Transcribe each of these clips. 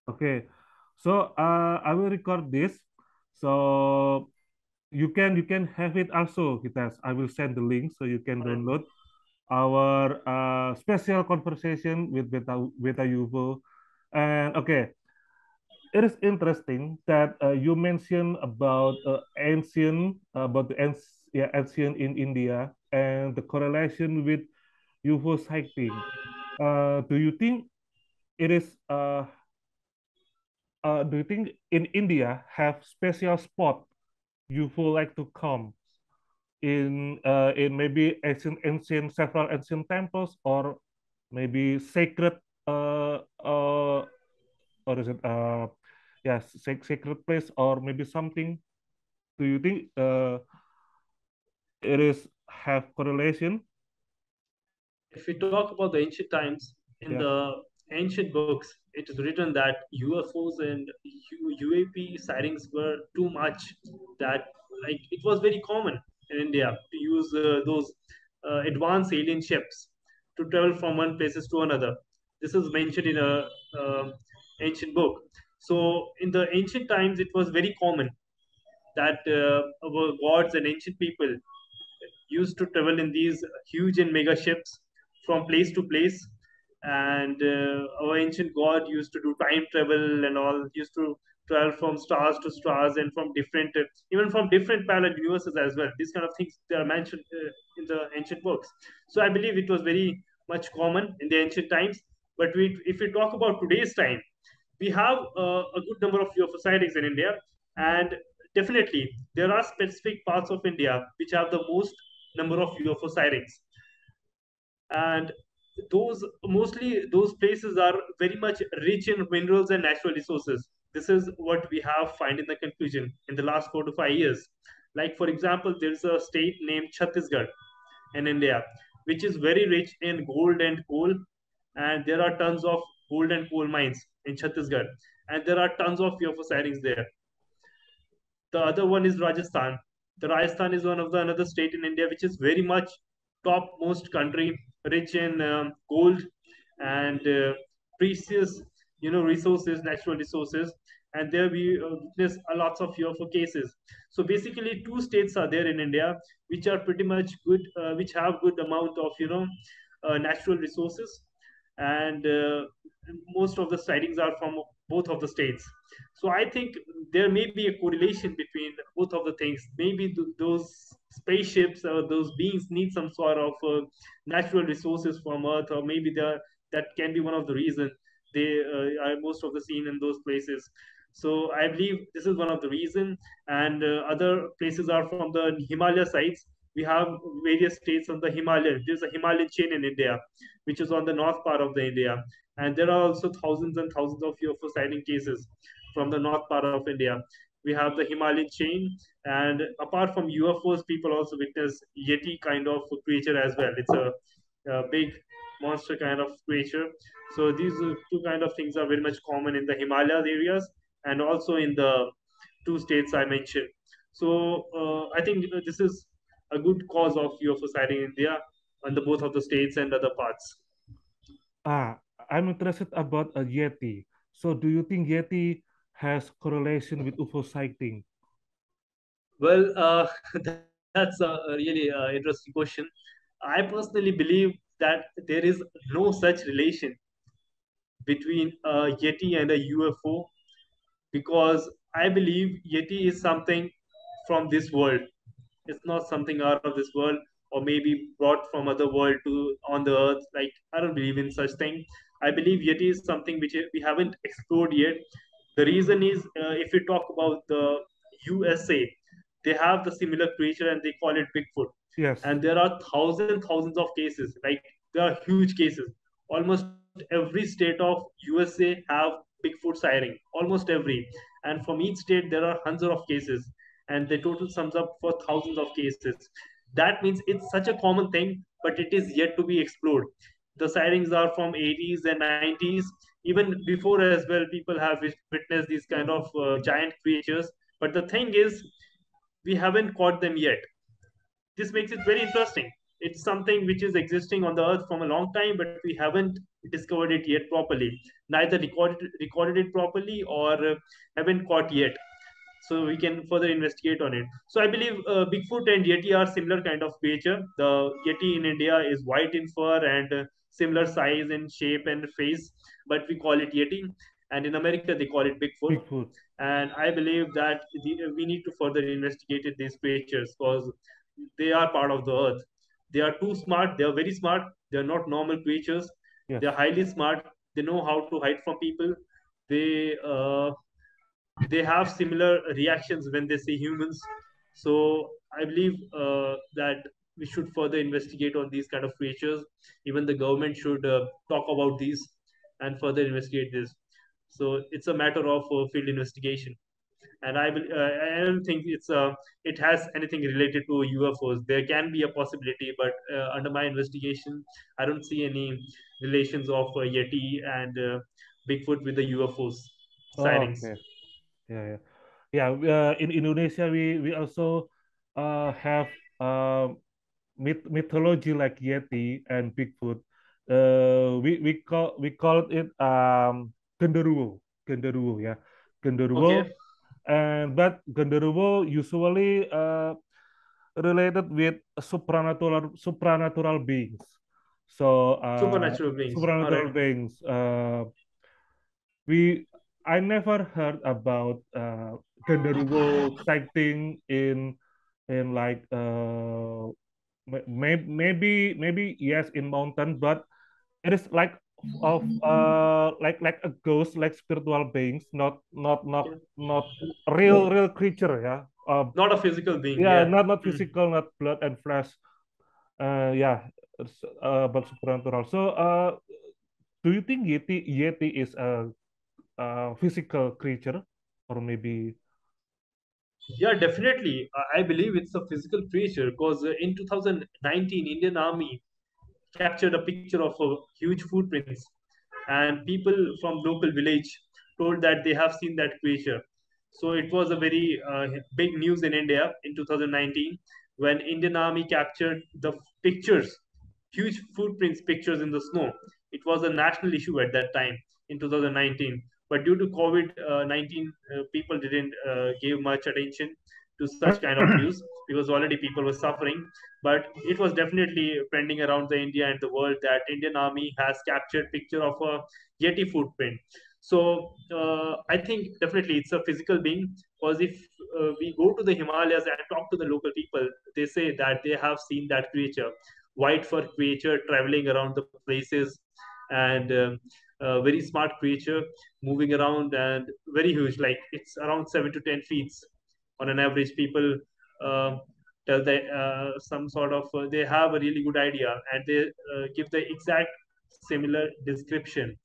Okay, so I will record this. So you can have it also, Hitas. I will send the link so you can All right. download our special conversation with Beta UFO. And okay, it is interesting that you mentioned about ancient in India and the correlation with UFO sighting. Do you think it is do you think in India have special spot UFO like to come in maybe ancient several ancient temples, or maybe sacred or is it sacred place, or maybe something? Do you think it is have correlation? If we talk about the ancient times, in Yeah. the ancient books, it is written that UFOs and UAP sightings were too much. That like it was very common in India to use those advanced alien ships to travel from one places to another. This is mentioned in a ancient book. So in the ancient times, it was very common that our gods and ancient people used to travel in these huge and mega ships from place to place. And our ancient god used to do time travel and all, used to travel from stars to stars and from different, even from different parallel universes as well. These kind of things they are mentioned in the ancient books. So I believe it was very much common in the ancient times. But if we talk about today's time, we have a good number of UFO sightings in India, and definitely there are specific parts of India which have the most number of UFO sightings, and those places are very much rich in minerals and natural resources. This is what we have find in the conclusion in the last 4 to 5 years. Like for example, there's a state named Chhattisgarh in India, which is very rich in gold and coal, and there are tons of gold and coal mines in Chhattisgarh, and there are tons of UFO sightings there. The other one is Rajasthan. The Rajasthan is one of the another state in India which is very much topmost country, rich in gold and precious, resources, natural resources, and there we witness a lots of UFO cases. So basically, two states are there in India which are pretty much good, which have good amount of natural resources, and most of the sightings are from both of the states. So I think there may be a correlation between both of the things. Maybe those spaceships or those beings need some sort of natural resources from Earth, or maybe that can be one of the reasons they are most of the seen in those places. So I believe this is one of the reason, and other places are from the Himalaya sites. We have various states on the Himalaya. There's a Himalayan chain in India, which is on the north part of the India, and there are also thousands and thousands of UFO sighting cases from the north part of India. We have the Himalayan chain, and apart from UFOs, people also witness Yeti kind of creature as well. It's a big monster kind of creature. So these two kind of things are very much common in the Himalayas areas and also in the two states I mentioned. So I think this is a good cause of UFO sighting in India on the both of the states and other parts. Ah, I'm interested about a Yeti. So do you think Yeti has correlation with UFO sighting? Well, that's a really interesting question. I personally believe that there is no such relation between a Yeti and a UFO, because I believe Yeti is something from this world. It's not something out of this world, or maybe brought from other world to on the earth. Like I don't believe in such thing. I believe Yeti is something which we haven't explored yet. The reason is, if we talk about the USA, they have the similar creature and they call it Bigfoot. Yes. And there are thousands of cases. Like there are huge cases. Almost every state of USA have Bigfoot sighting. Almost every. And from each state there are hundreds of cases, and the total sums up for thousands of cases. That means it's such a common thing, but it is yet to be explored. The sightings are from 80s and 90s. Even before as well, people have witnessed these kind of giant creatures. But the thing is, we haven't caught them yet. This makes it very interesting. It's something which is existing on the earth from a long time, but we haven't discovered it yet properly. Neither recorded it properly, or haven't caught yet. So we can further investigate on it. So I believe Bigfoot and Yeti are similar kind of creature. The Yeti in India is white in fur and similar size and shape and face, but we call it Yeti. And in America, they call it Bigfoot. Bigfoot. And I believe that we need to further investigate these creatures because they are part of the earth. They are too smart. They are very smart. They are not normal creatures. Yes. They are highly smart. They know how to hide from people. They they have similar reactions when they see humans. So I believe that we should further investigate on these kind of creatures. Even the government should talk about these and further investigate this. So it's a matter of field investigation. And I don't think it has anything related to UFOs. There can be a possibility, but under my investigation, I don't see any relations of Yeti and Bigfoot with the UFOs Oh, sightings. okay. Yeah, yeah. Yeah, in Indonesia we also have mythology like Yeti and Bigfoot. We call it genderuwo, genderuwo, yeah, genderuwo. Okay, And but genderuwo usually related with supernatural beings. So supernatural beings. All right. supernatural beings. We I never heard about genderuwo sighting in like maybe yes in mountain, but it is like of like a ghost, like spiritual beings, Okay. not real creature, yeah. Not a physical being. Yeah, Yeah. not Mm. physical, not blood and flesh. Yeah, it's but supernatural. So do you think Yeti is a physical creature, or maybe Yeah, definitely. I believe it's a physical creature because in 2019, Indian Army captured a picture of a huge footprints, and people from local village told that they have seen that creature. So it was a very big news in India in 2019 when Indian Army captured the pictures, huge footprints pictures in the snow. It was a national issue at that time in 2019. But due to COVID-19, people didn't give much attention to such kind of news because already people were suffering. But it was definitely trending around the India and the world that Indian Army has captured picture of a Yeti footprint. So I think definitely it's a physical being because if we go to the Himalayas and talk to the local people, they say that they have seen that creature, white fur creature traveling around the places, and a very smart creature moving around and very huge, like it's around 7 to 10 feet on an average. People uh, tell that some sort of they have a really good idea and they give the exact similar description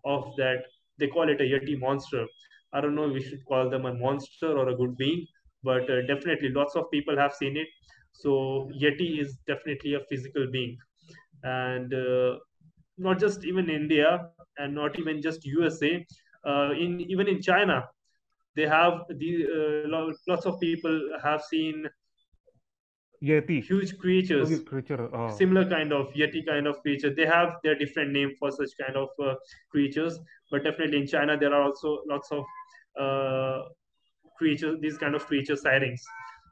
of that. They call it a Yeti monster. I don't know if we should call them a monster or a good being, but definitely lots of people have seen it. So Yeti is definitely a physical being. And not just even India and not even just USA, in even in China they have the lots of people have seen Yeti, huge creatures, creature? Oh, similar kind of Yeti kind of creature. They have their different name for such kind of creatures, but definitely in China there are also lots of uh, creatures, these kind of creature sightings.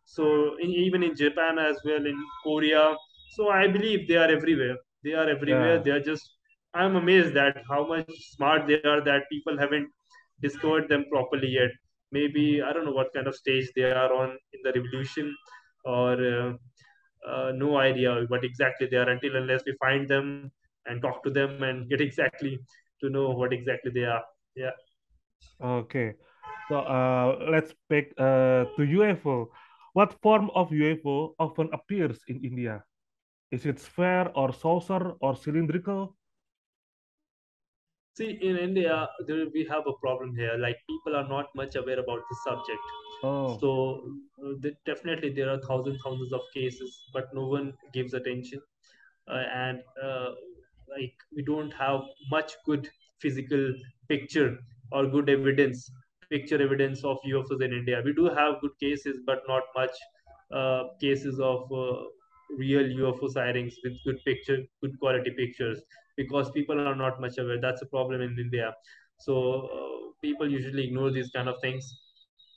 So even in Japan as well, in Korea. So I believe they are everywhere. They are everywhere. yeah. They are just. I'm amazed that how much smart they are that people haven't discovered them properly yet. Maybe I don't know what kind of stage they are on in the revolution, or no idea what exactly they are until unless we find them and talk to them and get exactly to know what exactly they are. Yeah. Okay. So let's pick to UFO. What form of UFO often appears in India? Is it sphere or saucer or cylindrical? See, in India, we have a problem here. Like people are not much aware about the subject. Oh, So definitely there are thousands of cases, but no one gives attention. And like we don't have much good physical picture or good evidence, picture evidence of UFOs in India. We do have good cases, but not much cases of real UFO sightings with good picture, good quality pictures, because people are not much aware. That's a problem in India. So people usually ignore these kind of things,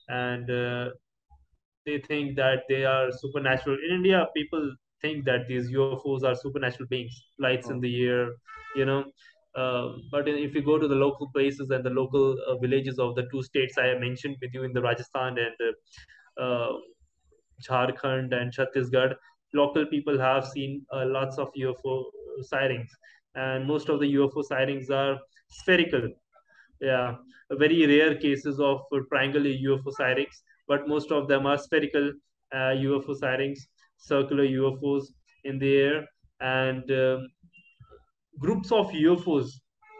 and they think that they are supernatural. In India, people think that these UFOs are supernatural beings, lights in Oh, the air, you know. If you go to the local places and the local villages of the two states I have mentioned with you in the Rajasthan and Jharkhand and Chhattisgarh, local people have seen lots of UFO sightings, and most of the UFO sightings are spherical. Yeah, very rare cases of triangular UFO sightings, but most of them are spherical UFO sightings, circular UFOs in the air, and groups of UFOs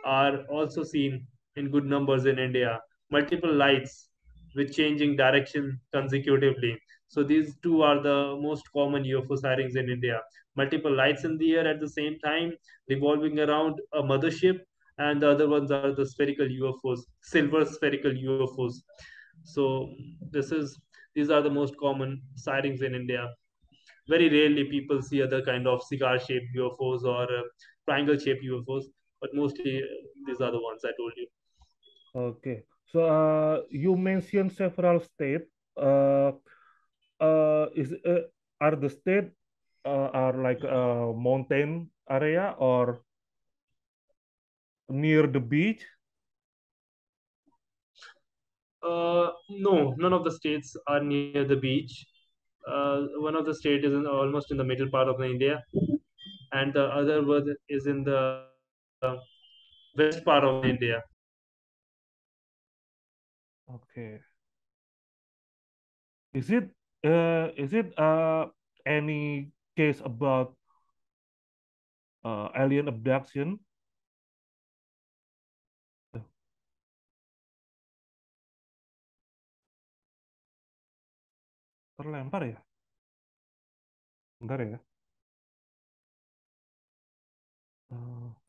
are also seen in good numbers in India. Multiple lights with changing direction consecutively. So these two are the most common UFO sightings in India. Multiple lights in the air at the same time, revolving around a mothership, and the other ones are the spherical UFOs, silver spherical UFOs. So this is these are the most common sightings in India. Very rarely people see other kind of cigar-shaped UFOs or triangle-shaped UFOs, but mostly these are the ones I told you. okay. So you mentioned several states. Uh, is are the state are like a mountain area or near the beach? No, none of the states are near the beach. One of the state is almost in the middle part of the India, and the other one is in the west part of the India. Okay. Is it any case about alien abduction? Eh, Terlempar ya? Bentar ya. Eh,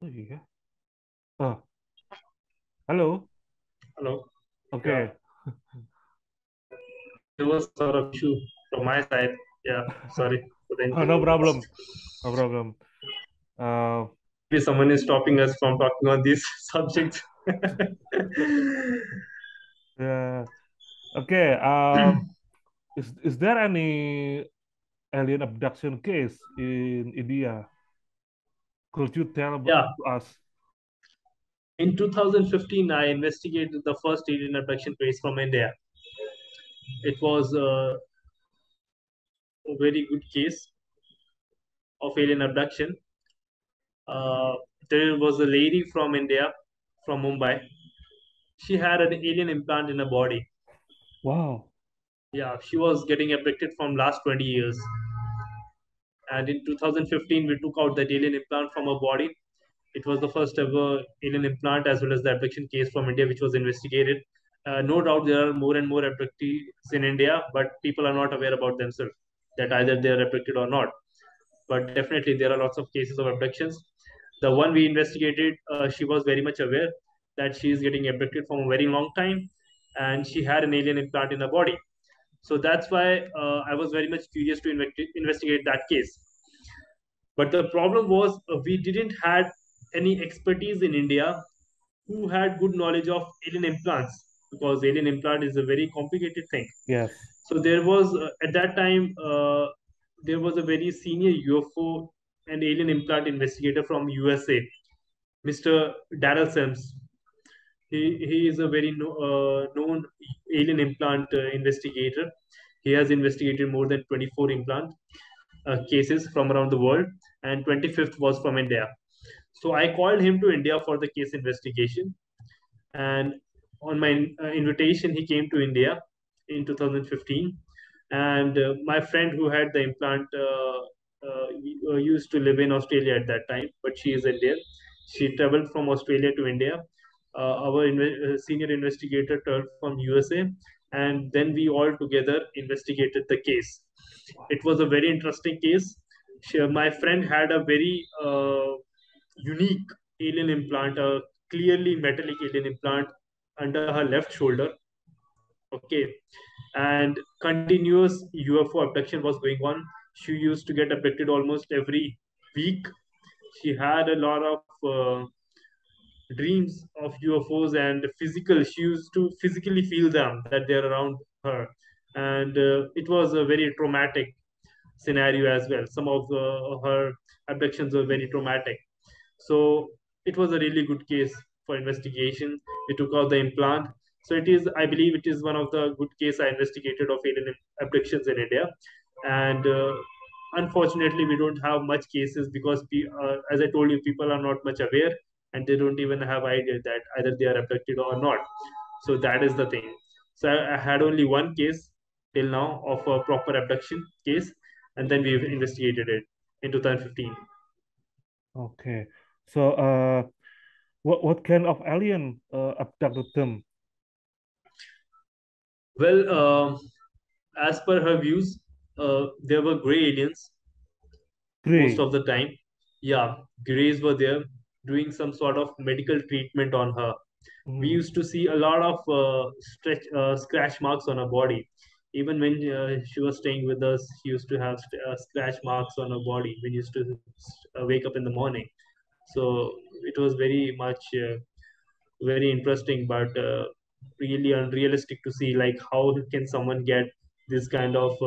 oh iya. Oh, halo. Hello. Yeah, Oke. there was some sort of issue from my side. Yeah, sorry for the Oh, no inconvenience. problem. No problem. Uh, Maybe someone is stopping us from talking on these subjects. yeah. Okay. Is there any alien abduction case in India? Could you tell Yeah, to us? in 2015, I investigated the first alien abduction case from India. It was a very good case of alien abduction. Uh, there was a lady from India, from Mumbai. She had an alien implant in her body. Wow. Yeah, she was getting abducted from last 20 years. And in 2015, we took out that alien implant from her body. It was the first ever alien implant as well as the abduction case from India, which was investigated. No doubt there are more and more abductees in India, but people are not aware about themselves that either they are abducted or not. But definitely there are lots of cases of abductions. The one we investigated, she was very much aware that she is getting abducted from a very long time, and she had an alien implant in her body. So that's why I was very much curious to investigate that case. But the problem was we didn't had any expertise in India who had good knowledge of alien implants, because alien implant is a very complicated thing. Yes. So there was at that time there was a very senior UFO and alien implant investigator from USA, Mr. Darrell Sims. He is a very known alien implant investigator. He has investigated more than 24 implant cases from around the world, and 25th was from India. So I called him to India for the case investigation. and on my invitation, he came to India in 2015. And my friend who had the implant used to live in Australia at that time, but she is Indian. She traveled from Australia to India. Our senior investigator traveled from USA, and then we all together investigated the case. It was a very interesting case. My friend had a very unique alien implant, a clearly metallic alien implant under her left shoulder. Okay, and continuous UFO abduction was going on. She used to get abducted almost every week. She had a lot of dreams of UFOs and physical. She used to physically feel them that they're around her, and it was a very traumatic scenario as well. Some of her abductions were very traumatic. So it was a really good case for investigation. We took out the implant. So it is, I believe, it is one of the good case I investigated of alien abductions in India. And unfortunately, we don't have much cases because, as I told you, people are not much aware and they don't even have idea that either they are abducted or not. So that is the thing. So I had only one case till now of a proper abduction case, and then we investigated it in 2015. Okay. So, what kind of alien abducted them? Well, as per her views, there were gray aliens most Gray. of the time. Yeah, grays were there doing some sort of medical treatment on her. We Mm. used to see a lot of scratch marks on her body. Even when she was staying with us, she used to have scratch marks on her body when used to wake up in the morning. So it was very much very interesting, but really unrealistic to see like how can someone get this kind of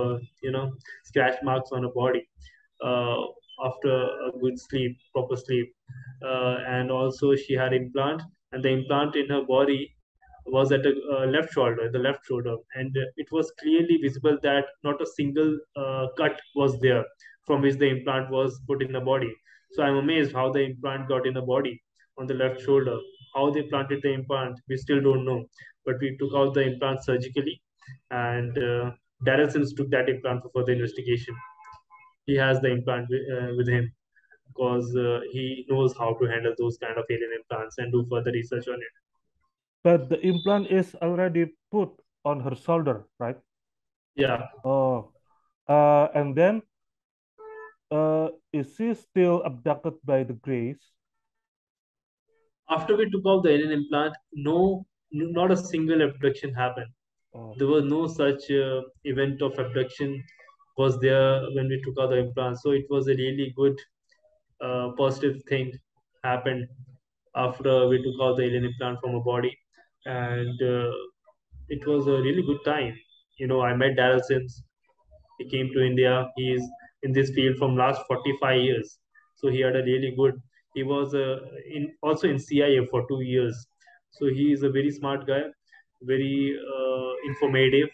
scratch marks on a body uh, after a good sleep, proper sleep. And also she had implant, and the implant in her body was at a the left shoulder, and it was clearly visible that not a single cut was there from which the implant was put in the body. So I'm amazed how the implant got in the body on the left shoulder. How they planted the implant, we still don't know. But we took out the implant surgically, and Darrell Sims took that implant for further investigation. He has the implant with him because he knows how to handle those kind of alien implants and do further research on it. But the implant is already put on her shoulder, right? Yeah. Oh, and then is she still abducted by the Greys? After we took out the alien implant, no, not a single abduction happened. Oh, There was no such event of abduction was there when we took out the implant. So it was a really good positive thing happened after we took out the alien implant from a body, and it was a really good time. I met Daryl since he came to India. He is in this field from last 45 years, so he had a really good. He was in also in CIA for 2 years, so he is a very smart guy, very informative.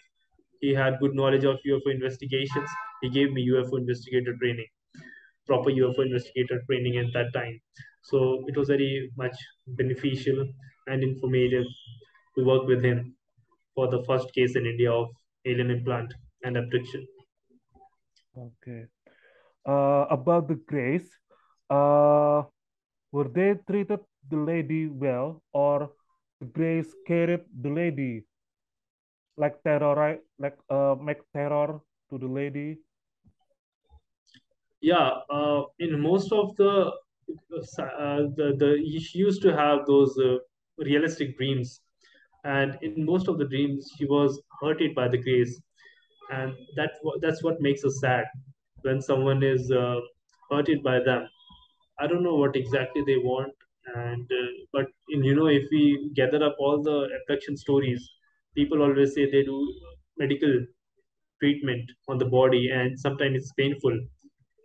He had good knowledge of UFO investigations. He gave me UFO investigator training, proper UFO investigator training at that time. So it was very much beneficial and informative to work with him for the first case in India of alien implant and abduction. okay. About the Greys, uh, were they treated the lady well, or the Greys carried the lady like terror, like make terror to the lady? Yeah, in most of the she used to have those realistic dreams, and in most of the dreams she was hurted by the grace, and that's what makes us sad when someone is hurted by them. I don't know what exactly they want, and but if we gather up all the abduction stories, people always say they do medical treatment on the body, and sometimes it's painful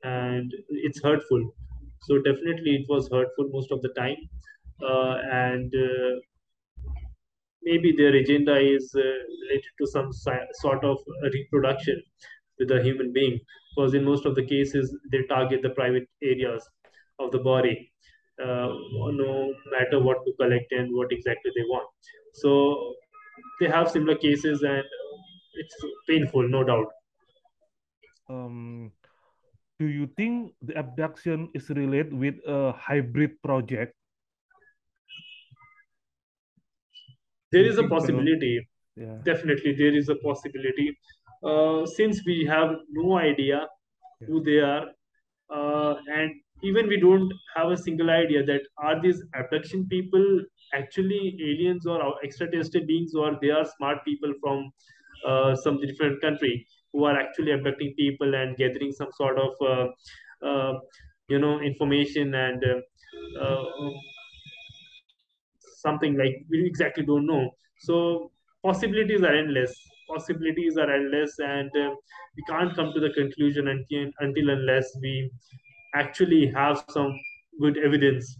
and it's hurtful. So definitely, it was hurtful most of the time, and maybe their agenda is related to some sort of reproduction with a human being, because in most of the cases they target the private areas of the body. no matter what to collect and what exactly they want. So they have similar cases, and it's painful, no doubt. Um, do you think the abduction is related with a hybrid project? Do There you is a think so? possibility. Yeah, Definitely, there is a possibility. Since we have no idea yeah, who they are, and even we don't have a single idea that are these abduction people actually aliens or extraterrestrial beings, or they are smart people from some different country who are actually abducting people and gathering some sort of information, and something like we exactly don't know. So possibilities are endless, and we can't come to the conclusion until unless we actually have some good evidence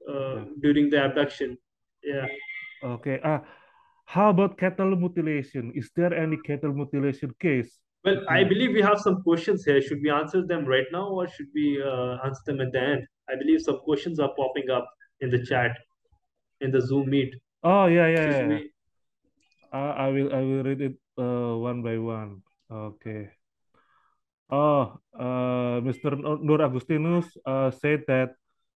yeah. during the abduction. Yeah. Okay. How about cattle mutilation? Is there any cattle mutilation case? Well, I Between- believe we have some questions here. Should we answer them right now, or should we answer them at the end? I believe some questions are popping up in the chat, in the Zoom meet. Oh yeah, yeah, So should yeah. we? I will read it one by one. Okay. Oh, Mr. Nur Agustinus said that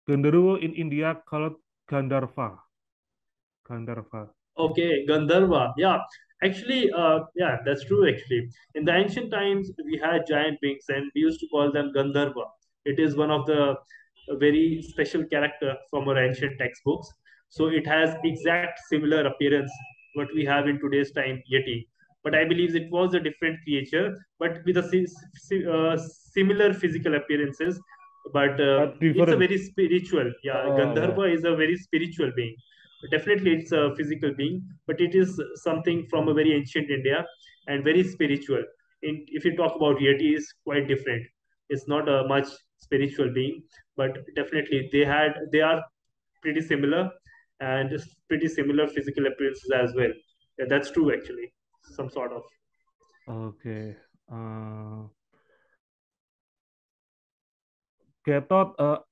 Genderuwo in India called Gandharva. Gandharva. Okay, Gandharva. Yeah, actually, yeah, that's true. Actually, in the ancient times, we had giant beings, and we used to call them Gandharva. It is one of the very special character from our ancient textbooks. So it has exact similar appearance what we have in today's time Yeti. But I believe it was a different creature, but with a similar physical appearances. But it's a Different. very spiritual. Yeah, Oh yeah. Gandharva is a very spiritual being. Definitely it's a physical being, but it is something from a very ancient India and very spiritual. If you talk about Yeti, is quite different. It's not a much spiritual being, but definitely they are pretty similar, and pretty similar physical appearances as well. Yeah, that's true actually. Some sort of. Okay. Uh, Gatot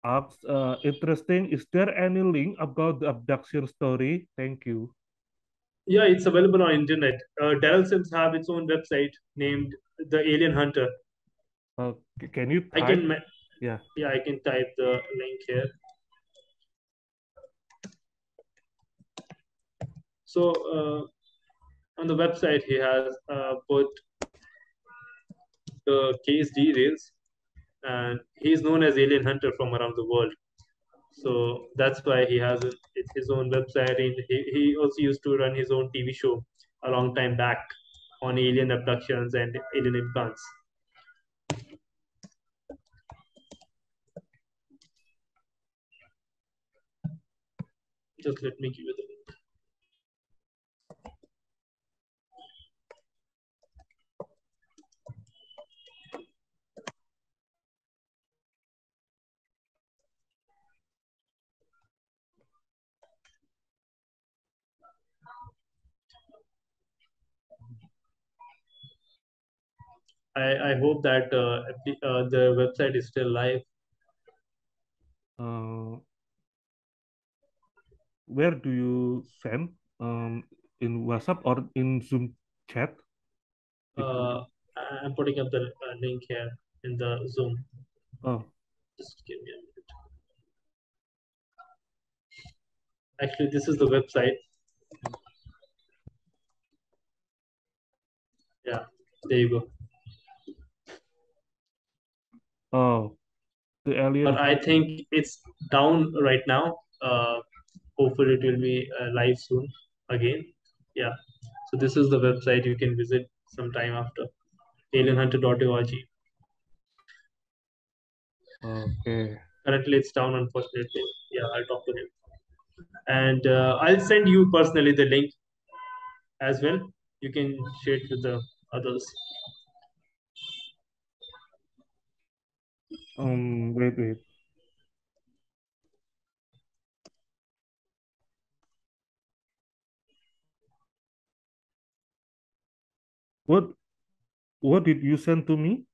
asks, interesting. Is there any link about the abduction story? Thank you. Yeah, it's available on internet. Daryl Sims have its own website named The Alien Hunter. Can you I type? can, Yeah. yeah, I can type the link here. So on the website, he has put the case details, and he's known as Alien Hunter from around the world. So that's why he has his own website, and he also used to run his own TV show a long time back on alien abductions and alien implants. Just let me give you the link. I hope that the website is still live. Uh, where do you send? In WhatsApp or in Zoom chat? It will Uh, be. I'm putting up the link here in the Zoom. Oh, Just give me a minute. Actually, this is the website. Yeah, there you go. oh, the alien But I hunt. think it's down right now. Hopefully, it will be live soon again. Yeah. So this is the website you can visit sometime after alienhunter.org. Okay. Currently, it's down, unfortunately. Yeah, I'll talk to him, and I'll send you personally the link as well. You can share it with the others. Wait, wait. What what did you send to me?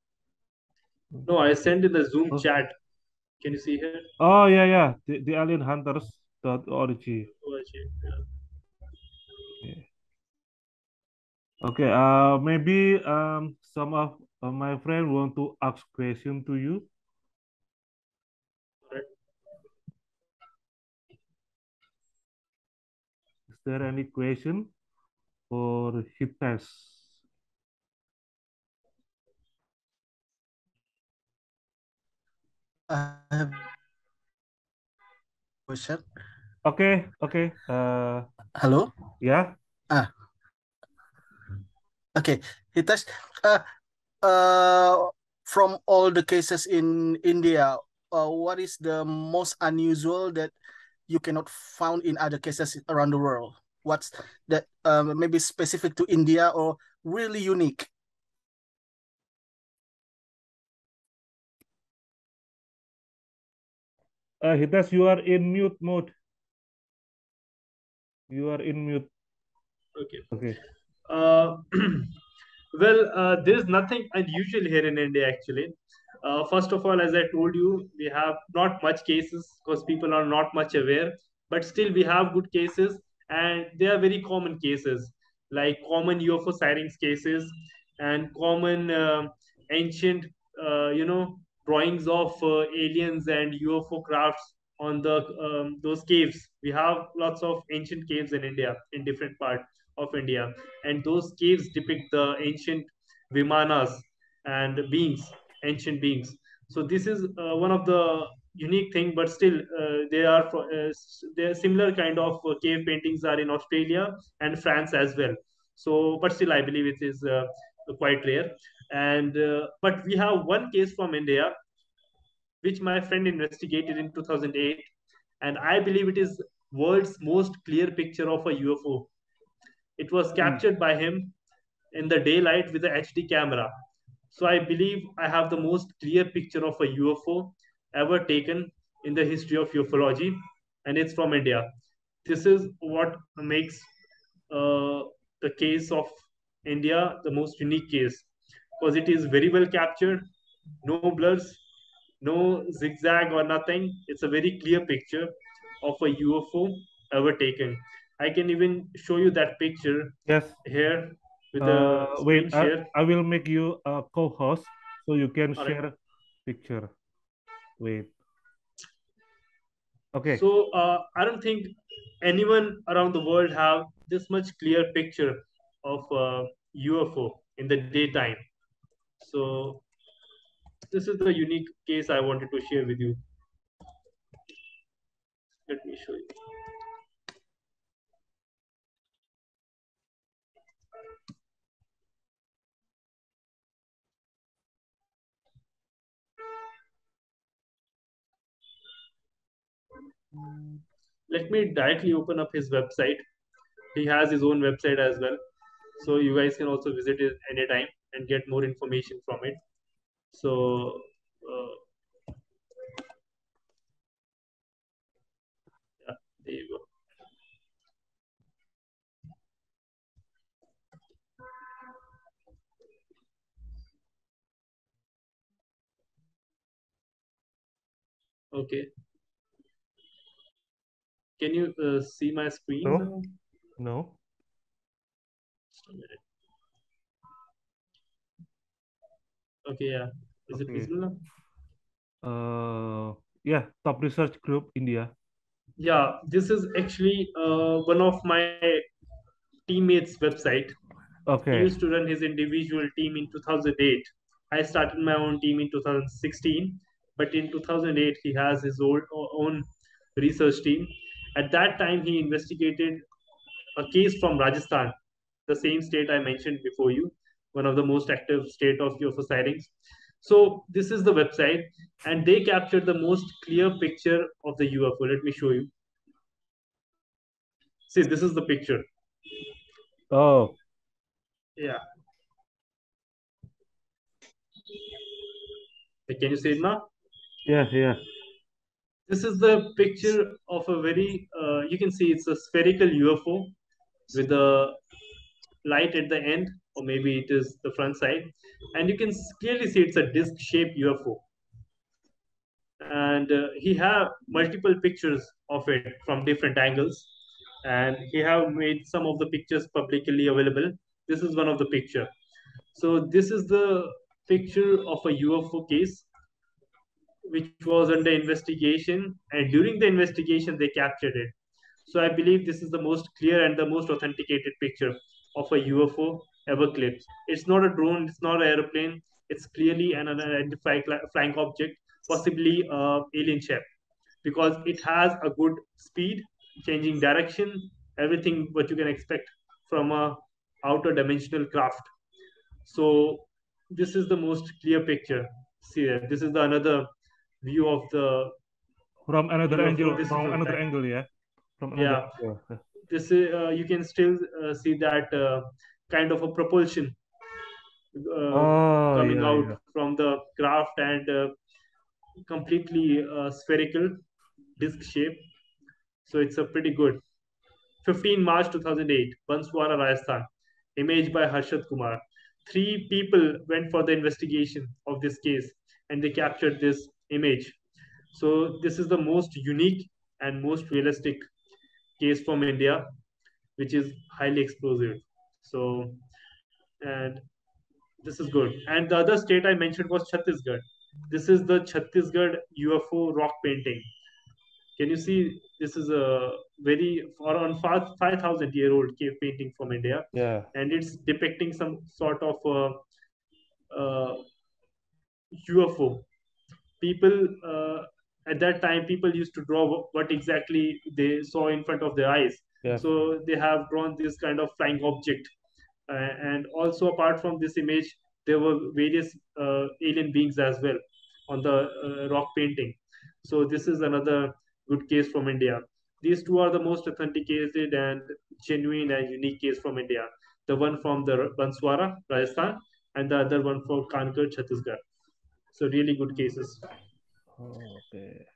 No, I sent in the Zoom Oh, chat. Can you see here? Oh yeah, yeah. The Alien Hunters dot org. Yeah. Yeah. Okay. Maybe some of my friend want to ask question to you. Alright. Is there any question for Hitesh? I have question. Okay, okay. Hello. Yeah. Ah, okay. Hitesh, uh, uh, from all the cases in India, what is the most unusual that you cannot found in other cases around the world? What's that maybe specific to India or really unique? Hitesh, you are in mute mode. You are in mute. Okay. Okay. Uh, well, there's nothing unusual here in India actually. First of all, as I told you, we have not much cases because people are not much aware, but still we have good cases, and they are very common cases, like common UFO sightings cases and common ancient, drawings of aliens and UFO crafts on the those caves. We have lots of ancient caves in India, in different parts of India, and those caves depict the ancient Vimanas and beings, ancient beings. So this is one of the unique thing, but still they are similar kind of cave paintings are in Australia and France as well. So, but still, I believe it is quite rare. And but we have one case from India which my friend investigated in 2008, and I believe it is world's most clear picture of a UFO. It was Mm. captured by him in the daylight with a HD camera. So I believe I have the most clear picture of a UFO ever taken in the history of ufology, and it's from India. This is what makes the case of India the most unique case, because it is very well captured, no blurs, no zigzag or nothing. It's a very clear picture of a UFO ever taken. I can even show you that picture Yes. here with the Wait. screen share. I will make you a co-host so you can All right. share picture. Wait. Okay. So I don't think anyone around the world have this much clear picture of UFO in the daytime. So this is the unique case I wanted to share with you. Let me show you. Let me directly open up his website. He has his own website as well, so you guys can also visit it anytime and get more information from it. So yeah, there you go. Okay, can you see my screen No. now? No. Just a minute. Okay, yeah. Is it Okay. visible now? Yeah. Top research group India. Yeah, this is actually one of my teammates' website. He Okay. used to run his individual team in 2008. I started my own team in 2016, but in 2008 he has his own research team. At that time, he investigated a case from Rajasthan, the same state I mentioned before you, one of the most active state of UFO sightings. So this is the website, and they captured the most clear picture of the UFO. Let me show you. See, this is the picture. Oh. Yeah. Can you see it now? Yeah. Yeah. This is the picture of a very, you can see it's a spherical UFO with a light at the end, or maybe it is the front side. And you can clearly see it's a disc shaped UFO. and he have multiple pictures of it from different angles, and he have made some of the pictures publicly available. This is one of the picture. So this is the picture of a UFO case which was under investigation, and during the investigation they captured it. So I believe this is the most clear and the most authenticated picture of a UFO ever clipped. It's not a drone, it's not an airplane, it's clearly an unidentified flying object, possibly a alien ship, because it has a good speed, changing direction, everything what you can expect from a outer dimensional craft. So this is the most clear picture. See there, this is the another view of the From another UFO. angle, This is from a another angle, yeah. From another yeah. angle. Yeah. This is you can still see that kind of a propulsion Oh coming yeah, out yeah. from the craft, and completely spherical disc shape. So it's a pretty good. 15 March 2008, Banswara, Rajasthan. Image by Harshad Kumar. Three people went for the investigation of this case, and they captured this image. So this is the most unique and most realistic case from India, which is highly explosive. So, and this is good. And the other state I mentioned was Chhattisgarh. This is the Chhattisgarh UFO rock painting. Can you see? This is a very around 5,000-year-old cave painting from India, Yeah. and it's depicting some sort of UFO. People at that time, people used to draw what exactly they saw in front of their eyes. Yes. So they have drawn this kind of flying object, and also apart from this image, there were various alien beings as well on the rock painting. So this is another good case from India. These two are the most authenticated and genuine and unique case from India. The one from the Banswara, Rajasthan, and the other one from Kankar, Chhattisgarh. So really good cases. Oh, okay.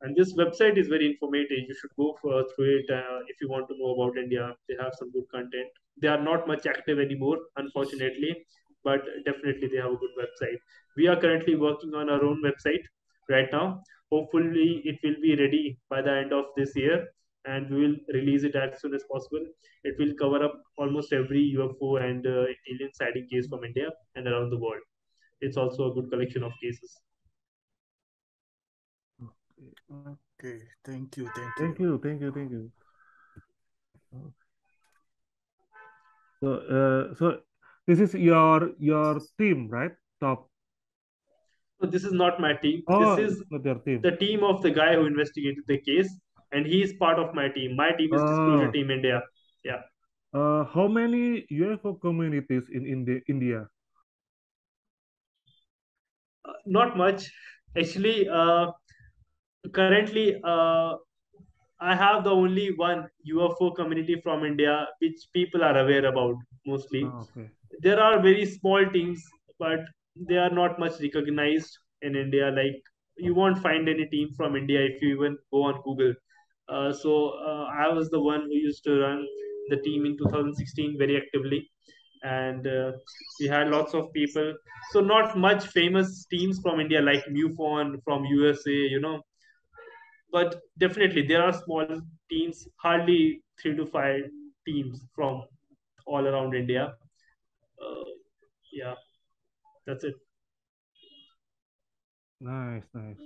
And this website is very informative. You should go through it if you want to know about India. They have some good content. They are not much active anymore, unfortunately, but definitely they have a good website. We are currently working on our own website right now. Hopefully it will be ready by the end of this year, and we will release it as soon as possible. It will cover up almost every UFO and alien sighting case from India and around the world. It's also a good collection of cases. Okay, thank you, thank Thank you. you, thank you, thank you. So, so this is your team, right? Top. So this is not my team. This Oh, is it's not your team. the team of the guy who investigated the case, and he is part of my team. My team is Disclosure Oh, Team India. Yeah, how many UFO communities in India? not much actually. Currently, I have the only one UFO community from India which people are aware about mostly. Oh, okay. There are very small teams, but they are not much recognized in India. Like you won't find any team from India if you even go on Google. So I was the one who used to run the team in 2016 very actively, and we had lots of people. So not much famous teams from India like MUFON from USA, but definitely there are small teams, hardly 3 to 5 teams from all around India. Uh, yeah, that's it. Nice, nice.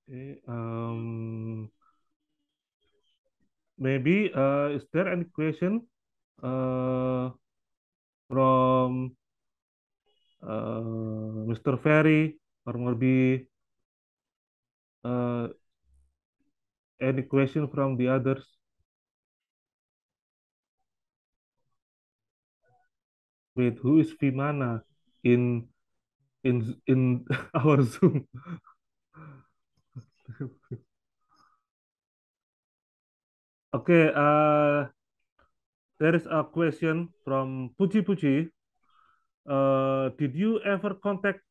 Okay. Maybe is there any question from Mr. Ferry, or maybe uh, any question from the others? Wait, who is Vimana in in our Zoom? Okay, there is a question from Puchi Puchi. Did you ever contact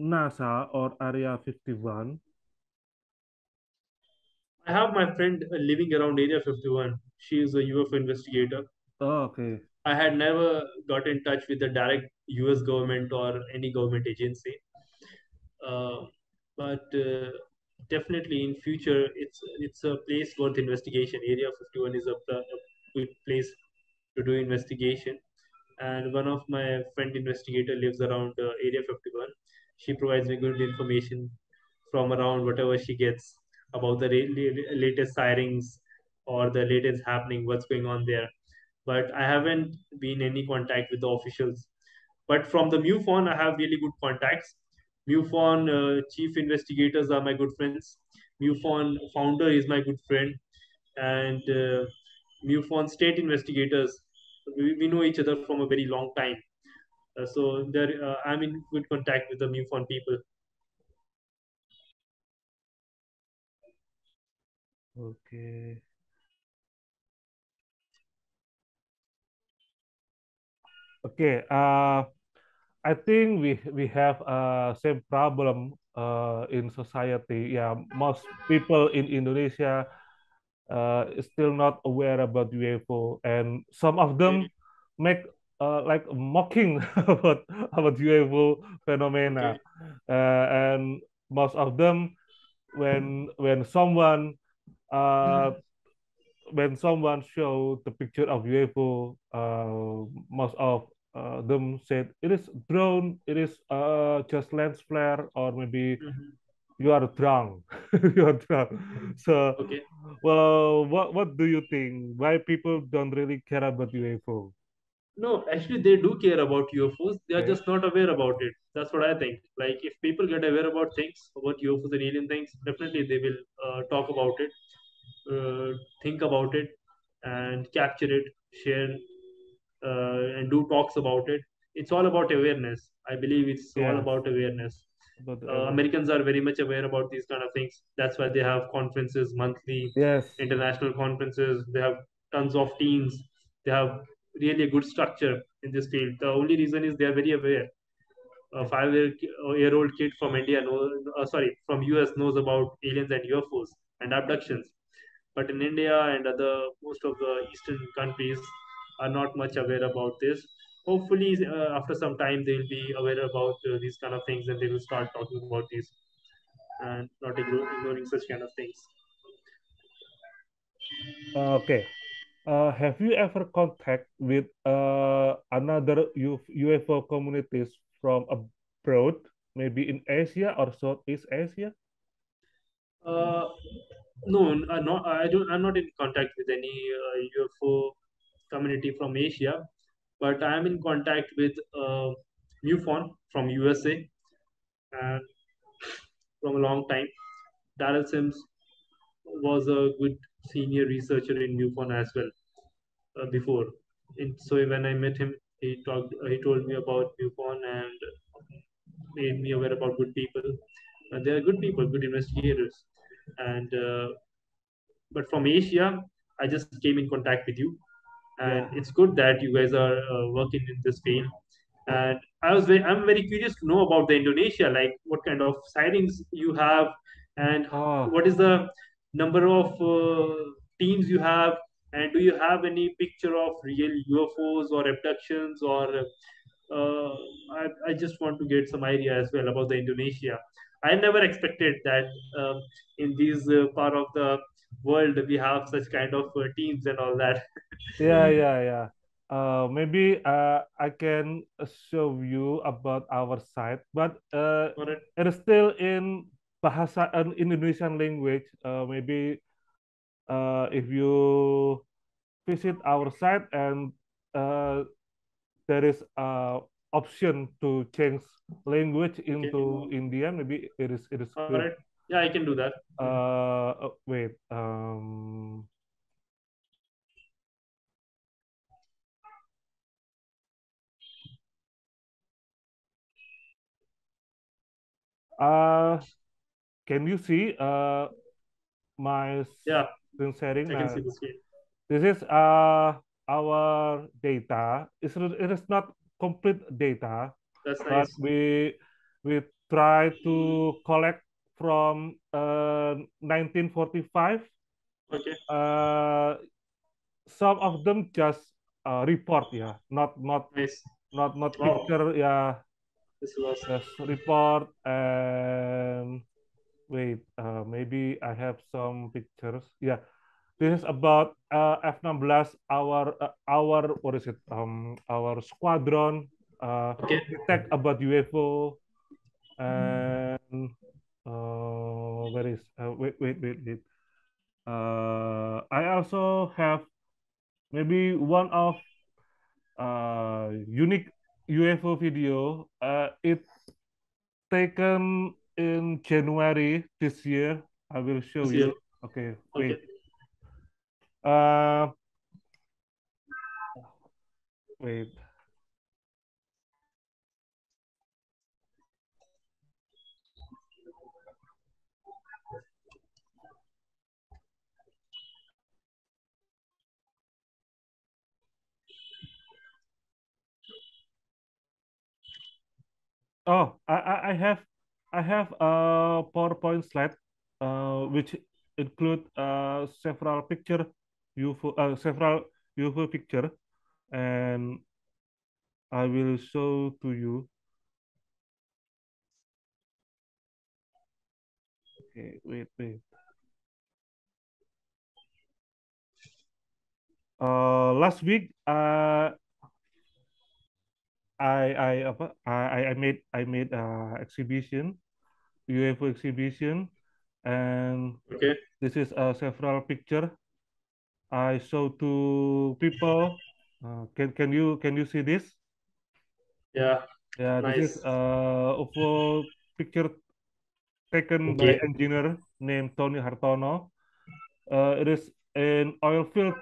NASA or Area 51? I have my friend living around Area 51. She is a UFO investigator. Okay. I had never got in touch with the direct US government or any government agency. Uh, but definitely in future, it's a place worth investigation. Area 51 is a good place to do investigation. And one of my friend investigator lives around Area 51. She provides me good information from around whatever she gets about the latest sightings or the latest happening, what's going on there. But I haven't been in any contact with the officials. But from the MUFON, I have really good contacts. MUFON chief investigators are my good friends. MUFON founder is my good friend, and MUFON state investigators. We know each other from a very long time. So I'm in good contact with the MUFON people. Okay. Okay. I think we have same problem in society. Yeah, most people in Indonesia is still not aware about UFO, and some of them Okay, make like mocking about UFO okay, phenomena, and most of them when someone uh, when someone show the picture of UFO, most of them said it is drone, it is just lens flare, or maybe hmm, you are drunk, you are drunk. So, okay. well, what do you think? Why people don't really care about UFO? No, actually, they do care about UFOs. They are Okay. just not aware about it. That's what I think. Like, if people get aware about things, about UFOs and alien things, definitely they will talk about it, think about it, and capture it, share, and do talks about it. It's all about awareness. I believe it's all Yes, about awareness. about the awareness. Americans are very much aware about these kind of things. That's why they have conferences, monthly, Yes, international conferences. They have tons of teams. They have really a good structure in this field. The only reason is they are very aware. A yes, five-year-old kid from India from US knows about aliens and UFOs and abductions. But in India and other most of the Eastern countries are not much aware about this. Hopefully, after some time, they will be aware about these kind of things and they will start talking about these and not ignoring such kind of things. Okay. Have you ever contact with another UFO communities from abroad, maybe in Asia or Southeast Asia? Uh, no, I don't. I'm not in contact with any UFO community from Asia, but I am in contact with MUFON from USA and from a long time. Darrell Sims was a good senior researcher in MUFON as well before. So when I met him, he told me about MUFON and made me aware about good people. They are good people, good investigators, and but from Asia, I just came in contact with you, and Yeah. it's good that you guys are working in this field. And I'm very curious to know about the Indonesia, like what kind of sightings you have, and Oh, what is the number of teams you have, and do you have any picture of real UFOs or abductions or uh, I just want to get some idea as well about the Indonesia. I never expected that in these part of the world we have such kind of teams and all that. yeah, yeah, yeah. Maybe I can show you about our site, but All right. it is still in bahasa Indonesian language. Maybe if you visit our site and uh, there is a option to change language Okay. into Indian, maybe it is All good. right. Yeah, I can do that. Mhm. Wait. Uh, can you see my Yeah, screen sharing I can now? see the screen. This is our data. It is not complete data, That's but nice. we try to collect from 1945. Okay. Uh, some of them just report, yeah, not Nice. Wow. picture, yeah. This was Yes, report. And wait, maybe I have some pictures. Yeah, this is about F-16, our what is it? Our squadron okay. detect about UFO. And where is wait. I also have maybe one of unique UFO video. It taken in January this year. I will show This year. you. Okay, Okay. wait. Uh, wait. Oh, I have a PowerPoint slide, which include several UFO picture, and I will show to you. Okay, wait. Last week, I made exhibition, UFO exhibition, and Okay. this is several picture I show to people. Can you see this? Yeah. Yeah, this is Nice. UFO picture taken by Okay. engineer named Tony Hartono. It is an oil field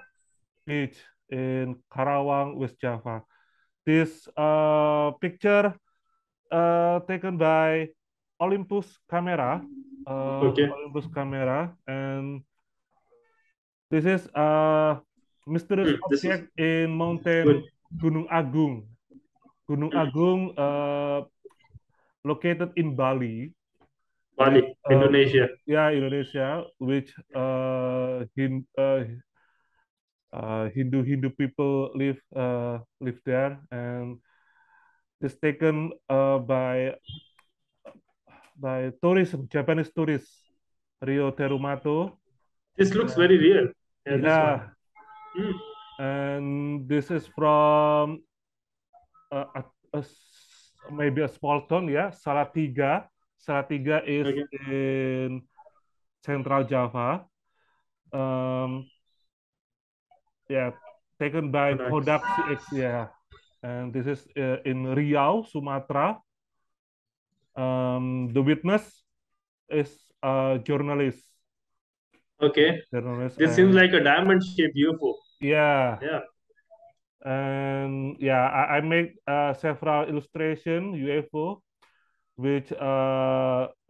beach in Karawang, West Java. This picture taken by Olympus camera, Okay. and this is a mysterious This is object in good. mountain Gunung Agung. Gunung Agung, located in Bali, which Bali, Indonesia. yeah, Indonesia, which Hindu people live there, and it's taken by tourism, Japanese tourists, Rio Terumato. This looks Uh, very real. Yeah, this one. yeah, Hmm. and this is from uh, a, maybe a small town, yeah, Salatiga. Salatiga is Okay. in Central Java. Um, yeah, taken by Oh, nice. Kodak CX, yeah, and this is in Riau, Sumatra. The witness is a Okay. journalist, This seems and like a diamond-shaped UFO. yeah, Yeah. and yeah, I make several illustration UFO which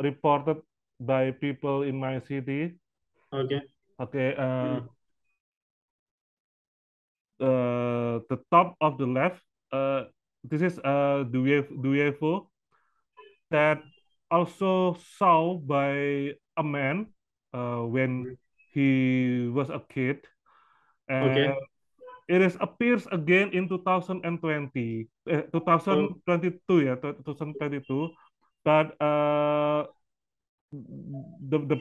reported by people in my city. Okay. Okay, Hmm. the top of the left, this is the UFO that also saw by a man when Hmm. he was a kid, and Okay. it is appears again in 2020, Oh, 2022, yeah, 2022, but the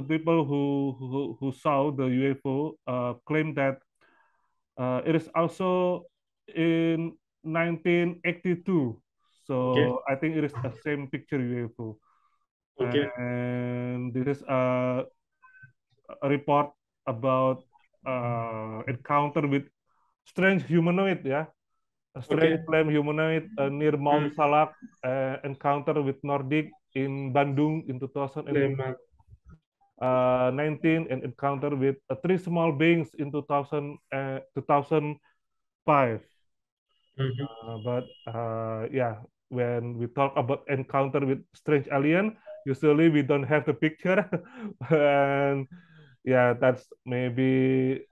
people who saw the UFO claim that it is also in 1982. okay. So I think it is the same picture UFO. Okay. And this is a report about encounter with strange humanoid, yeah, a strange Okay. flame humanoid near Hmm. Mount Salak, encounter with Nordic in Bandung in 2019. Flame man. 19, and encounter with three small beings in 2005. Hmm. But yeah, when we talk about encounter with strange alien, usually we don't have the picture, and yeah, that's maybe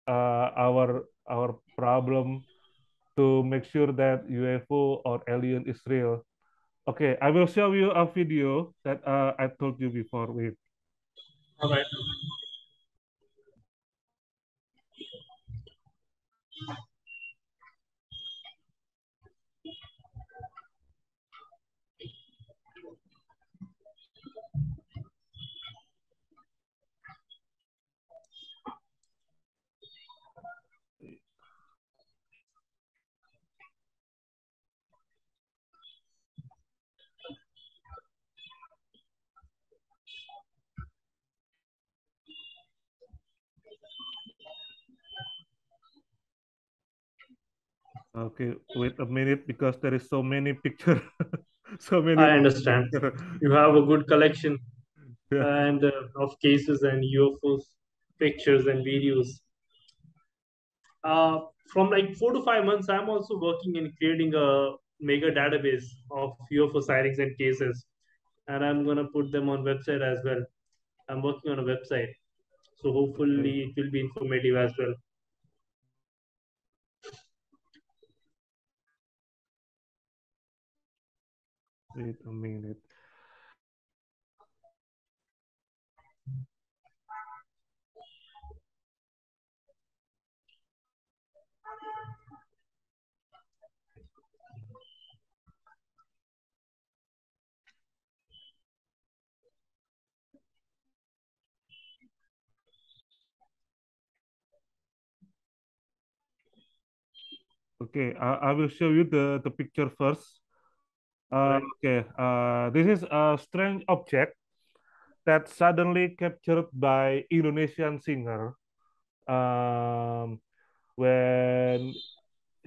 our problem to make sure that UFO or alien is real. Okay, I will show you a video that I told you before with. All right. Okay, wait a minute because there is so many picture, so many I understand. picture. You have a good collection Yeah. and of cases and UFOs, pictures and videos. Uh, from like 4 to 5 months, I'm also working in creating a mega database of UFO sightings and cases, and I'm gonna put them on website as well. I'm working on a website, so Okay, hopefully it will be informative as well. wait a minute. Okay, I will show you the picture first. Right? Okay, this is a strange object that suddenly captured by Indonesian singer when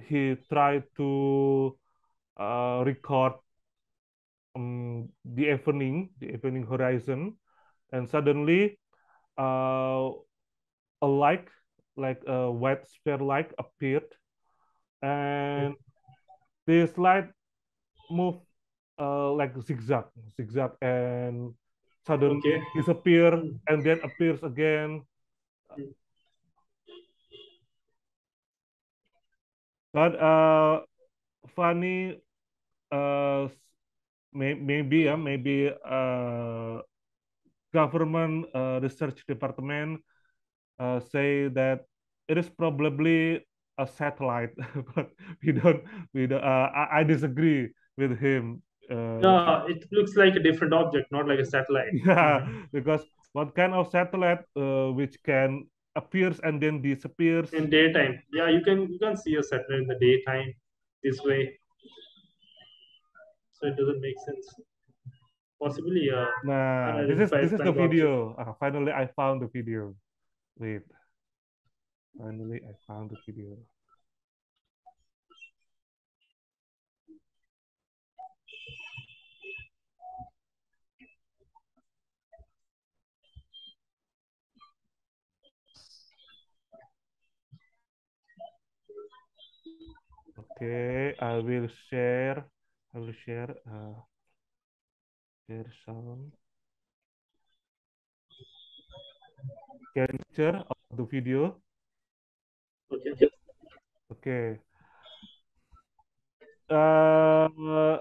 he tried to record the evening horizon, and suddenly uh, a light, like a white sphere light, appeared, and this light moved like zigzag, and suddenly Okay. disappear Hmm. and then appears again. Hmm. But funny, uh, maybe government research department say that it is probably a satellite, but we don't. I disagree with him. Yeah, it looks like a different object, not like a satellite. Yeah, Mhm. because what kind of satellite which can appears and then disappears? In daytime, yeah, you can see a satellite in the daytime this way, so it doesn't make sense. Possibly Nah, this unidentified is the flying object. video. Finally, I found the video. Wait, finally, I found the video. Okay, I will share. I will share some capture of the video. Okay. Okay. Uh,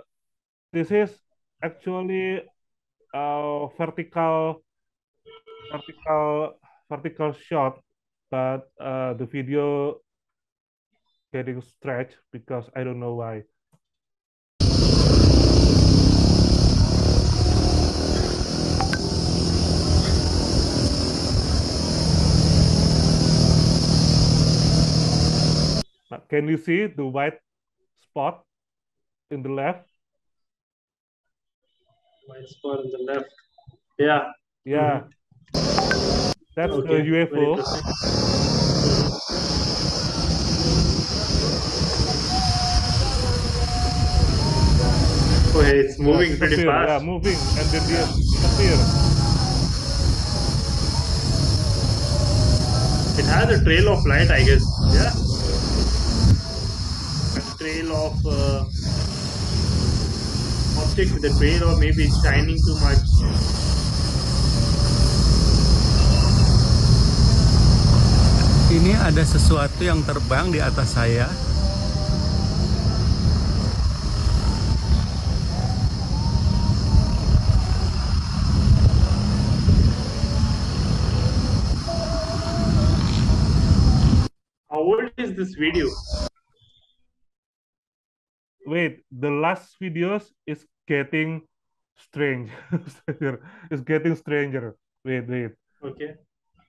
this is actually vertical vertical shot, but the video getting stretched because I don't know why. Can you see the white spot in the left? White spot on the left. Yeah. Yeah, Hmm. that's the Okay. Very UFO. interesting. Mhm. Okay, it's Yeah, moving pretty disappear. Yeah, fast. moving and then dia disappear. It has a trail of light, I guess. Yeah, a trail of object with a trail, or maybe it's shining too much. Ini ada sesuatu yang terbang di atas saya. How old is this video? Wait, the last videos is getting strange. It's getting stranger. Wait. Okay.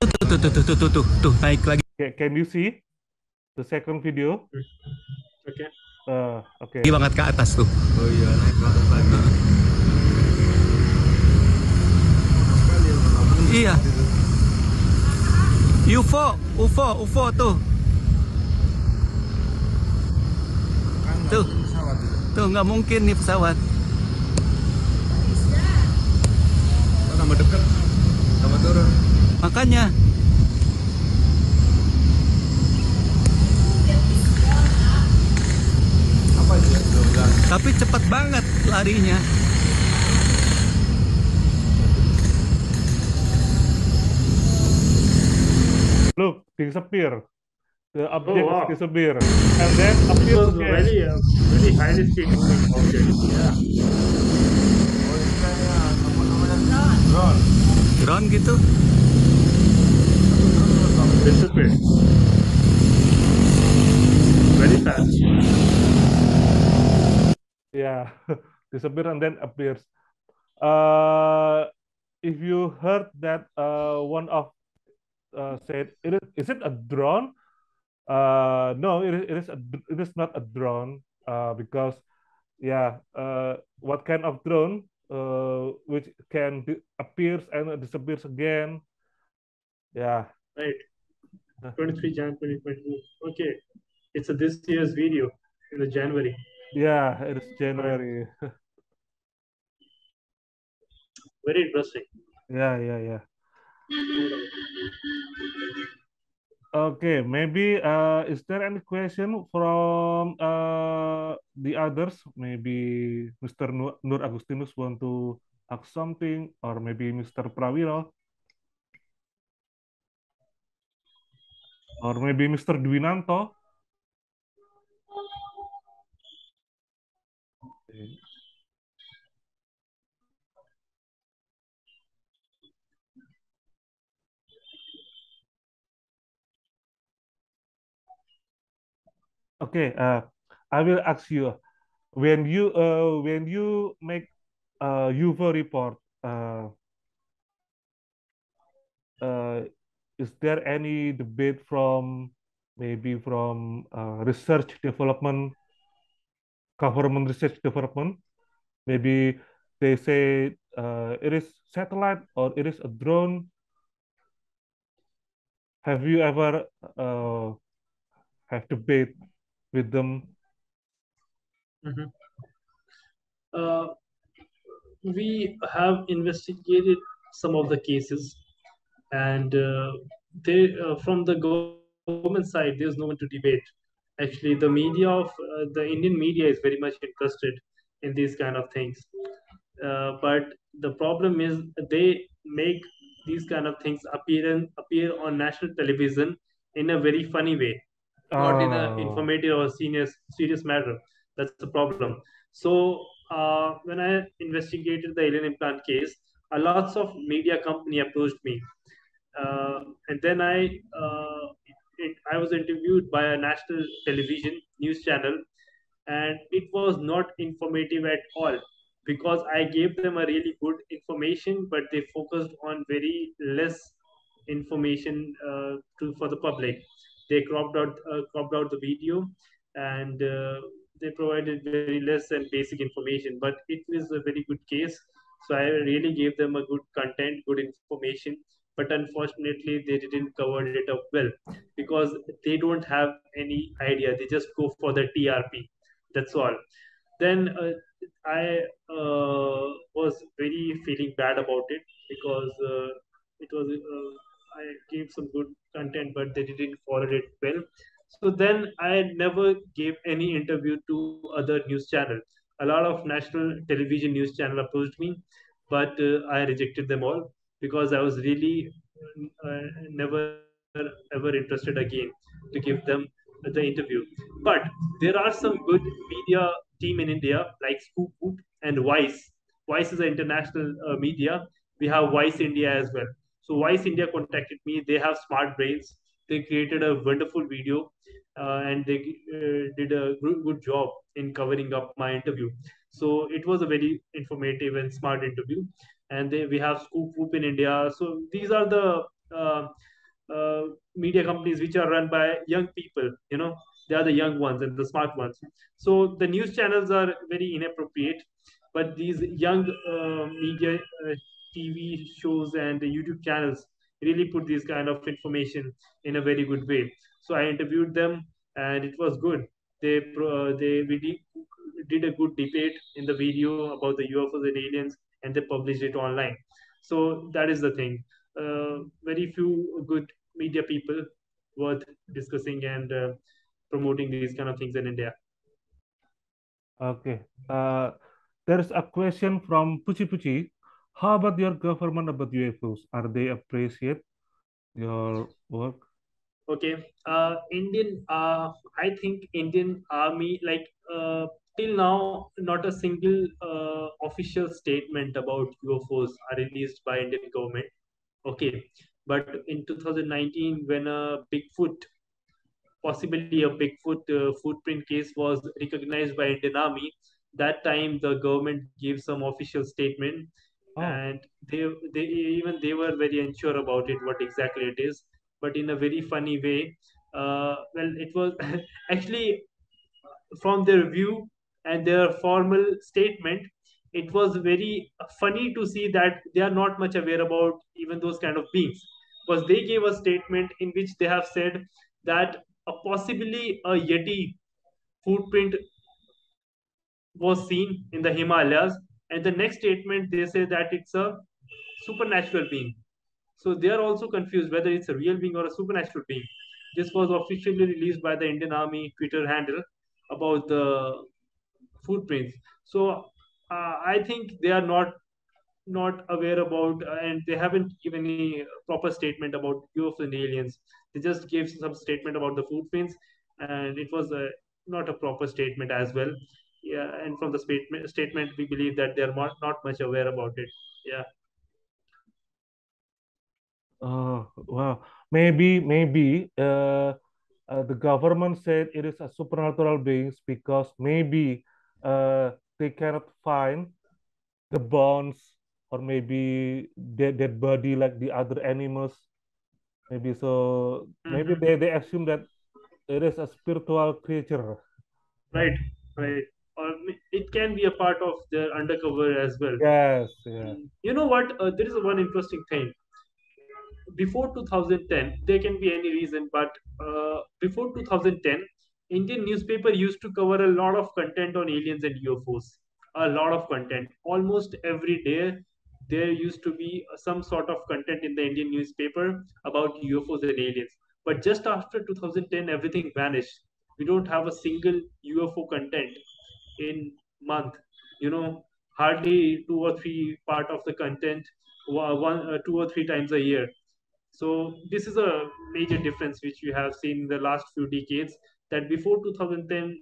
Tuh, naik lagi. Can you see the second video? Okay. Okay. Lagi banget ke atas tuh. Oh iya, naik ke atas lagi. Iya. UFO tuh. Tuh. Tuh nggak mungkin nih pesawat. Tambah dekat, tambah turun. Makanya. Apa dia? Tapi cepat banget larinya. Look, disappear. The object wow. disappear, and then It appears was again. very highly speed moving object. Yeah. Oh ini kayaknya namanya drone. Drone gitu. Disappeared. Very fast. Yeah, disappear and then appears. If you heard that one of said, is it a drone? No, it is not a drone because yeah, what kind of drone which can appears and disappears again? Yeah. Right. 23 Jan 2022. Okay. It's this year's video in the January. Yeah, it is January. Very interesting. Yeah. Okay, maybe is there any question from the others? Maybe Mr. Nur Agustinus want to ask something, or maybe Mr. Prawiro, or maybe Mr. Dwinanto. Okay, I will ask you when you make a UFO report, is there any debate from maybe from research development, government research development? Maybe they say it is satellite or it is a drone. Have you ever have debate with them? Mm-hmm. We have investigated some of the cases, and they from the government side, there's no one to debate. Actually, the media of the Indian media is very much interested in these kind of things. But the problem is they make these kind of things appear on national television in a very funny way, not in a informative or serious matter. That's the problem. So when I investigated the alien implant case, a lots of media company approached me, and then I was interviewed by a national television news channel, and it was not informative at all because I gave them a really good information, but they focused on very less information for the public. They cropped out the video, and they provided very less and basic information. But it was a very good case, so I really gave them a good content, good information. But unfortunately, they didn't cover it up well because they don't have any idea. They just go for the TRP. That's all. Then I was very feeling bad about it because it was I gave some good content, but they didn't follow it well. So then I never gave any interview to other news channel. A lot of national television news channel approached me, but I rejected them all because I was really never ever interested again to give them the interview. But there are some good media team in India like Scoop Boop and Vice. Vice is an international media. We have Vice India as well. So Vice India contacted me. They have smart brains. They created a wonderful video, and they did a good job in covering up my interview. So it was a very informative and smart interview. And we have Scoop Whoop in India. So these are the uh, uh, media companies which are run by young people. They are the young ones and the smart ones. So the news channels are very inappropriate, but these young media TV shows and YouTube channels really put this kind of information in a very good way. So I interviewed them, and it was good. Did a good debate in the video about the UFOs and aliens, and they published it online. So that is the thing. Very few good media people worth discussing and promoting these kind of things in India. Okay. There's a question from Puchi Puchi. How about your government about UFOs? Are they appreciate your work? Okay. I think Indian Army, like, till now, not a single official statement about UFOs are released by Indian government. Okay. But in 2019, when a Bigfoot, possibly a Bigfoot footprint case was recognized by Indian Army, that time the government gave some official statement, Oh, and they were very unsure about it, what exactly it is, but in a very funny way. Well, it was actually, from their view and their formal statement, it was very funny to see that they are not much aware about even those kind of beings, because they gave a statement in which they have said that possibly a Yeti footprint was seen in the Himalayas, and the next statement they say that it's a supernatural being. So they are also confused whether it's a real being or a supernatural being. This was officially released by the Indian Army Twitter handle about the footprints. So I think they are not aware about, and they haven't given any proper statement about UFOs and aliens. They just gave some statement about the footprints, and it was not a proper statement as well. Yeah, and from the statement, we believe that they are not much aware about it. Yeah. wow. Maybe the government said it is a supernatural beings because maybe they cannot find the bones or maybe dead body like the other animals. Maybe so. Maybe Hmm. they assume that it is a spiritual creature. Right, right. Or it can be a part of their undercover as well. Yes, yeah. You know what? There is one interesting thing. Before 2010, there can be any reason, but before 2010, Indian newspaper used to cover a lot of content on aliens and UFOs. A lot of content. Almost every day, there used to be some sort of content in the Indian newspaper about UFOs and aliens. But just after 2010, everything vanished. We don't have a single UFO content in month. Hardly two or three part of the content, 2 or 3 times a year. So this is a major difference which we have seen in the last few decades. That before 2010,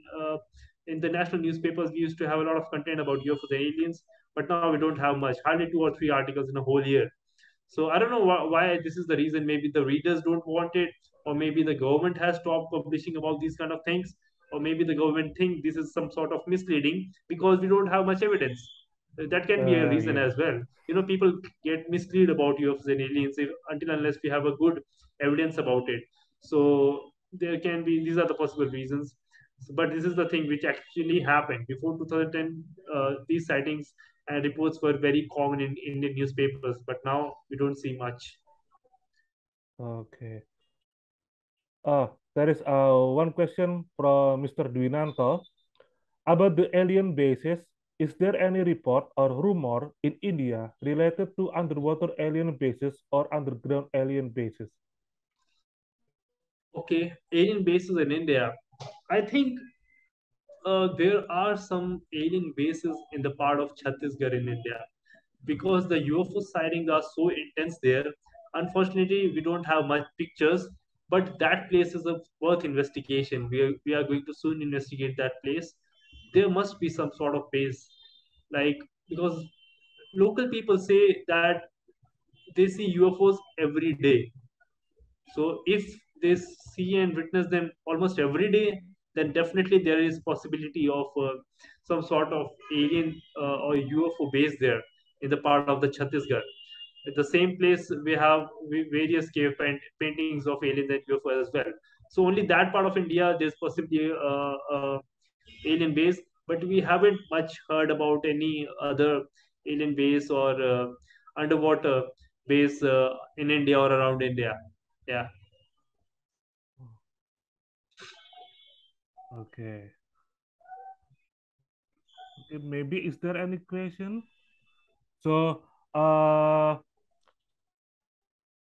in the national newspapers, we used to have a lot of content about UFOs and aliens, but now we don't have much. Hardly 2 or 3 articles in a whole year. So I don't know why this is the reason. Maybe the readers don't want it, or maybe the government has stopped publishing about these kind of things, or maybe the government think this is some sort of misleading because we don't have much evidence. That can be a reason Yeah. as well. People get misled about UFOs and aliens until unless we have a good evidence about it. So there can be, these are the possible reasons. But this is the thing which actually happened before 2010. These sightings and reports were very common in Indian newspapers, but now we don't see much. Okay. There is one question from Mr. Dwinanto about the alien bases. Is there any report or rumor in India related to underwater alien bases or underground alien bases? Okay, alien bases in India. I think there are some alien bases in the part of Chhattisgarh in India, because the UFO sightings are so intense there. Unfortunately, we don't have much pictures, but that place is a worth investigation. We are going to soon investigate that place. There must be some sort of base, like, because local people say that they see UFOs every day. So if they see and witness them almost every day, then definitely there is possibility of some sort of alien or UFO base there in the part of the Chhattisgarh. At the same place, we have various cave paintings of aliens and UFO as well. So only that part of India, there's possibly alien base, but we haven't much heard about any other alien base or underwater base in India or around India. Yeah. Okay. Okay, maybe is there any question? So,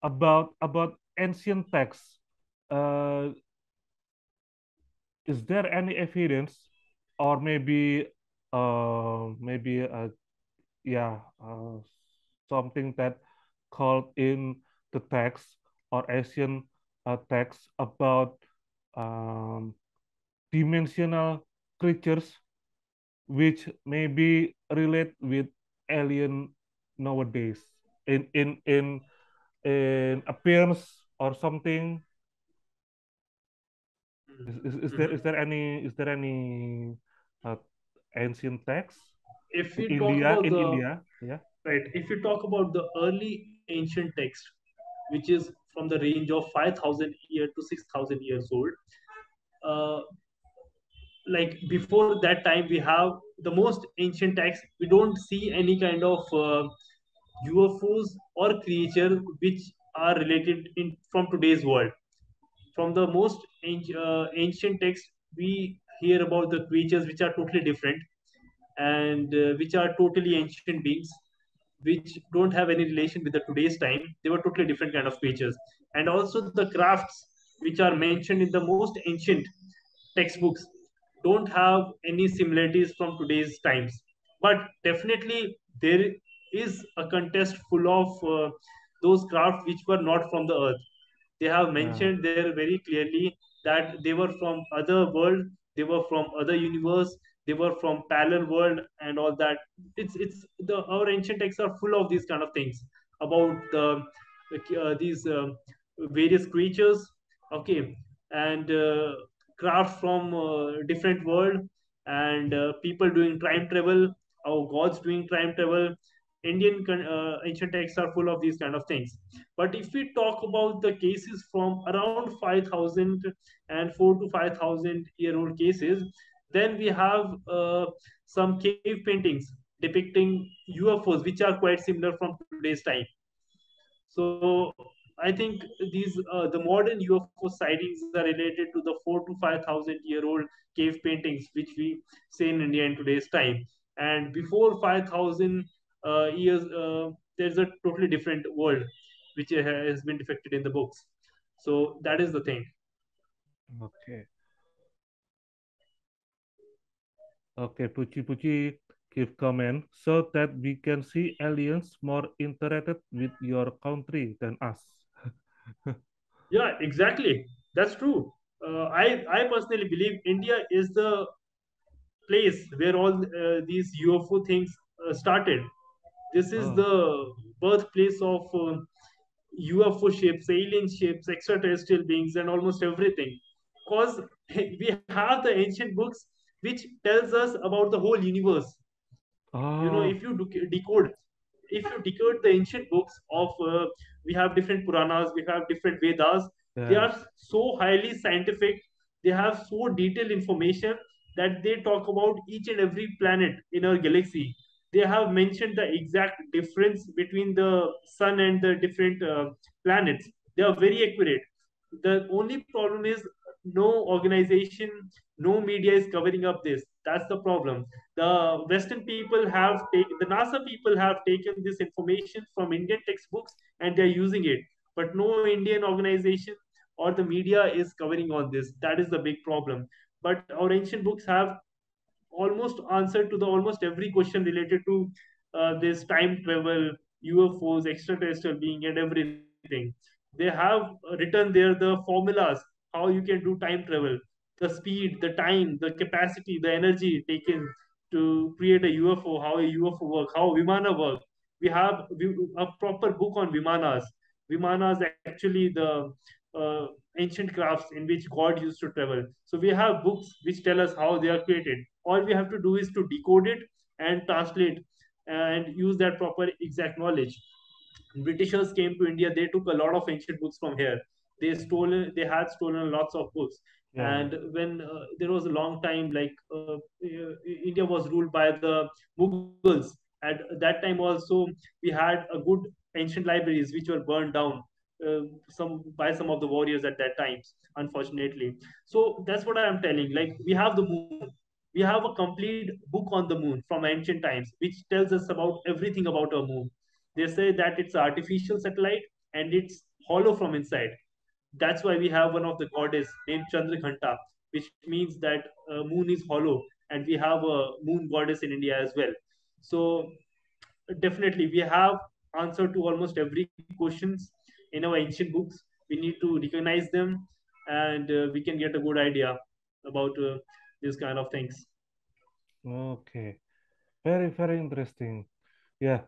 about ancient texts, uh, is there any evidence, or maybe yeah, something that called in the text or Asian text about um, dimensional creatures which maybe relate with alien nowadays in appearance or something. Mhm. Is there any uh, ancient text If in we talk India about in the India? Yeah. right, if you talk about the early ancient text, which is from the range of 5,000 year to 6,000 years old, uh, like before that time, we have the most ancient text. We don't see any kind of UFOs or creature which are related in from today's world. From the most ancient text, we hear about the creatures which are totally different and which are totally ancient beings, which don't have any relation with the today's time. They were totally different kind of creatures. And also the crafts which are mentioned in the most ancient textbooks don't have any similarities from today's times. But definitely there is a contest full of those crafts which were not from the earth. They have Yeah. mentioned there very clearly that they were from other world, they were from other universe, they were from parallel world and all that. It's the our ancient texts are full of these kind of things about these various creatures, okay, and craft from different world, and people doing time travel, our gods doing time travel. Indian ancient texts are full of these kind of things. But if we talk about the cases from around 5,000 and 4 to 5,000 year old cases, then we have some cave paintings depicting UFOs, which are quite similar from today's time. So I think these the modern UFO sightings are related to the 4 to 5,000 year old cave paintings, which we see in India in today's time. And before 5,000 years, there's a totally different world which has been depicted in the books. So that is the thing. Okay. Okay, Puchi Puchi give comment so that we can see aliens more interacted with your country than us. Yeah, exactly. That's true. I personally believe India is the place where all these UFO things started. This is Oh, the birthplace of UFO ships, alien ships, extraterrestrial beings, and almost everything. Because we have the ancient books which tells us about the whole universe. You know, if oh, you decode, if you decode the ancient books of we have different Puranas, we have different Vedas. They yes. are so highly scientific, they have so detailed information that they talk about each and every planet in our galaxy. They have mentioned the exact difference between the sun and the different planets. They are very accurate. The only problem is no organization, no media is covering up this. That's the problem. The Western people have taken, the NASA people have taken this information from Indian textbooks and they're using it, but no Indian organization or the media is covering on this. That is the big problem. But our ancient books have almost answered to the almost every question related to this time travel, UFOs, extraterrestrial being, and everything. They have written there the formulas how you can do time travel, the speed, the time, the capacity, the energy taken to create a UFO, how a UFO work, how Vimana work. We have a proper book on Vimanas. Vimanas actually the uh, ancient crafts in which God used to travel. So we have books which tell us how they are created. All we have to do is to decode it and translate and use that proper exact knowledge. Britishers came to India, they took a lot of ancient books from here. They had stolen lots of books. Yeah, yeah. And when there was a long time, like India was ruled by the Mughals. At that time also, we had a good ancient libraries which were burned down some of the warriors at that times, unfortunately. So that's what I am telling. Like we have the moon, we have a complete book on the moon from ancient times, which tells us about everything about our moon. They say that it's an artificial satellite and it's hollow from inside. That's why we have one of the goddess named Chandraghanta, which means that moon is hollow, and we have a moon goddess in India as well. So definitely we have answer to almost every questions in our ancient books. We need to recognize them, and we can get a good idea about these kind of things. Okay. Very, very interesting. Yeah.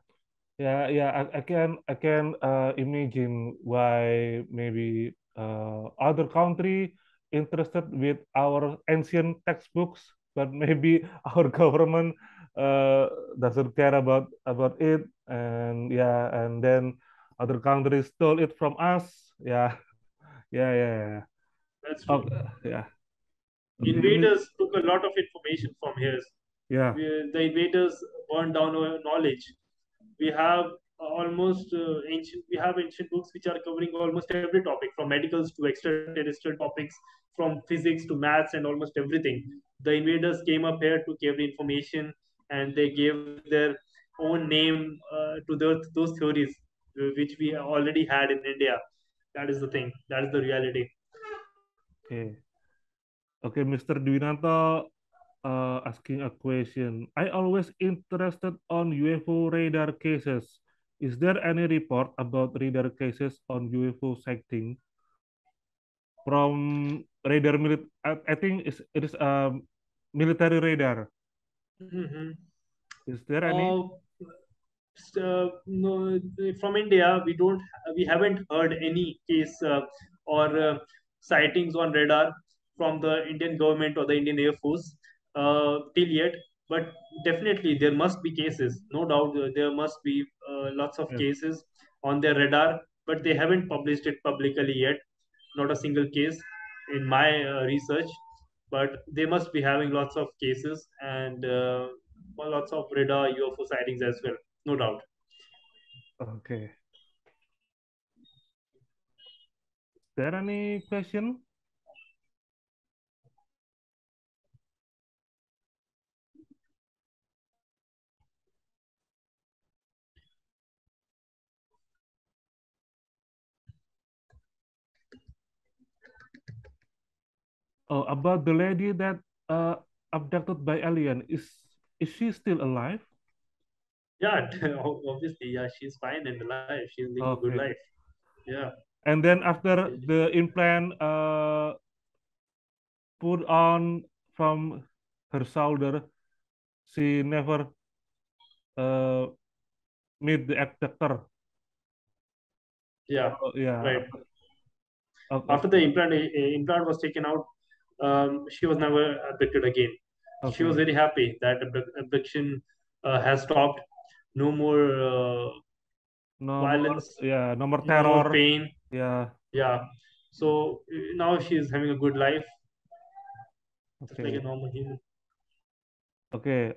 Yeah, yeah, I can imagine why maybe other country interested with our ancient textbooks, but maybe our government doesn't care about it, and yeah, and then other countries stole it from us. Yeah, yeah, yeah, yeah. That's true. Okay, yeah. Okay, Invaders took a lot of information from here. yeah, The invaders burned down our knowledge. We have we have ancient books which are covering almost every topic, from medicals to extraterrestrial topics, from physics to maths and almost everything. The invaders came up here, took every information, and they gave their own name to those theories which we already had in India. That is the thing. That is the reality. okay, okay, Mr. Dwinanto asking a question. I always interested on UFO radar cases. Is there any report about radar cases on UFO sighting from radar I think it is military radar. Mm-hmm. Is there any? Uh, no, from India, we haven't heard any case or sightings on radar from the Indian government or the Indian Air Force till yet. But definitely, there must be cases. No doubt, there must be lots of Yes. cases on their radar, but they haven't published it publicly yet. Not a single case in my research, but they must be having lots of cases and lots of radar UFO sightings as well. No doubt. Okay. There any question? Oh, about the lady that uh, abducted by alien. Is she still alive? Yeah, obviously, yeah, she's fine in the life. She's living a good life. Okay. Yeah. And then after the implant put on from her shoulder, she never uh, meet the abductor. Yeah. Oh, yeah. Right. After the Okay. implant was taken out, she was never abducted again. She was Okay. very happy that abduction has stopped. No more No more. violence, Yeah. No more no more terror. pain. Yeah. Yeah. So now she's having a good life, just like a Okay. normal human. Okay.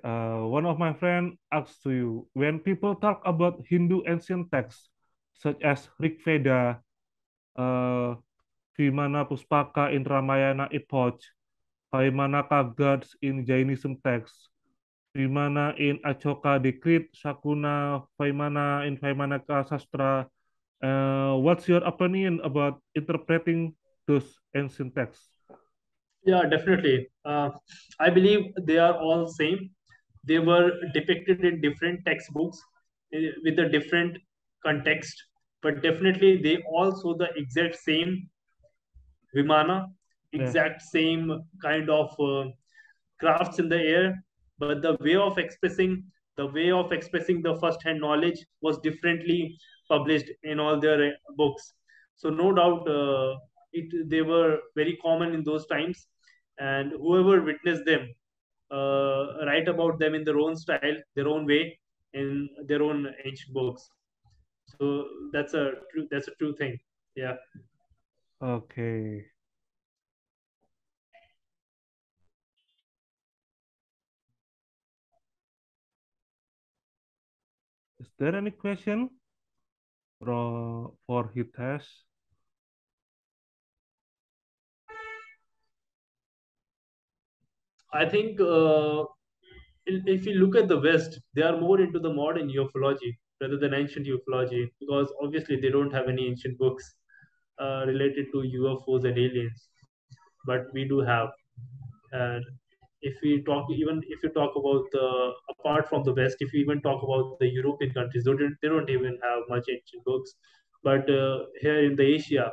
One of my friend asked to you, when people talk about Hindu ancient texts such as Rig Veda, uh, Vimana Puspaka in Ramayana epoch, Vaimanaka gods in Jainism texts, Vimana in Ashoka Decree, Sakuna Vaimana in Vaimanaka Sastra. What's your opinion about interpreting those ancient texts? Yeah, definitely. I believe they are all same. They were depicted in different textbooks with a different context, but definitely they all show the exact same Vimana, Yes, exact same kind of crafts in the air, but the way of expressing the first-hand knowledge was differently published in all their books. So no doubt. they were very common in those times, and whoever witnessed them write about them in their own style, their own way, in their own ancient books. So that's a true thing. Yeah. Okay. Is there any question for Hitesh? I think if you look at the West, they are more into the modern ufology rather than ancient ufology, because obviously they don't have any ancient books related to UFOs and aliens, but we do have. And if we talk, even if you talk about the apart from the West, if you even talk about the European countries, they don't even have much ancient books. But here in the Asia,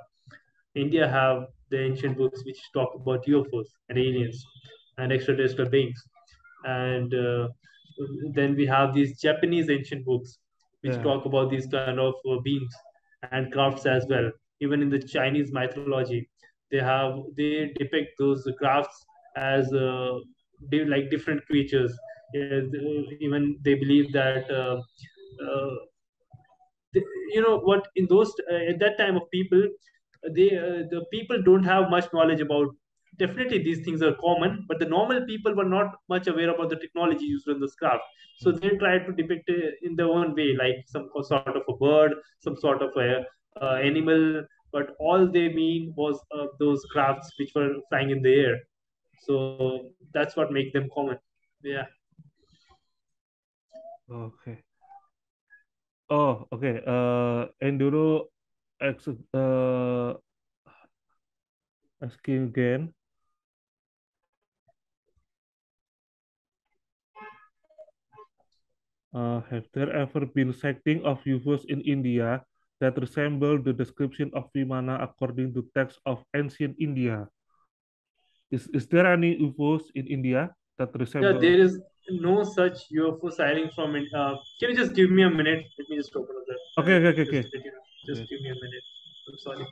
India have the ancient books which talk about UFOs and aliens and extraterrestrial beings. And then we have these Japanese ancient books which Yeah, talk about these kind of beings and crafts as well. Even in the Chinese mythology, they depict those crafts as like different creatures. Yeah, even they believe that uh, the- what, in those at that time of people, the people don't have much knowledge about. Definitely these things are common, but the normal people were not much aware about the technology used in this craft. So mm, they tried to depict it in their own way, like some sort of a bird, some sort of a animal, but all they mean was those crafts which were flying in the air. So that's what makes them common. Yeah. okay. Oh, okay. Enduro ex asking again. Have there ever been sighting of UFOs in India that resemble the description of Vimana according to texts of ancient India? Is there any UFOs in India that Yeah, resemble? there is no such UFO sighting from it. Can you just give me a minute? Let me just open up the. Okay, okay, okay, Just okay. let you know. Just Okay. give me a minute. I'm sorry.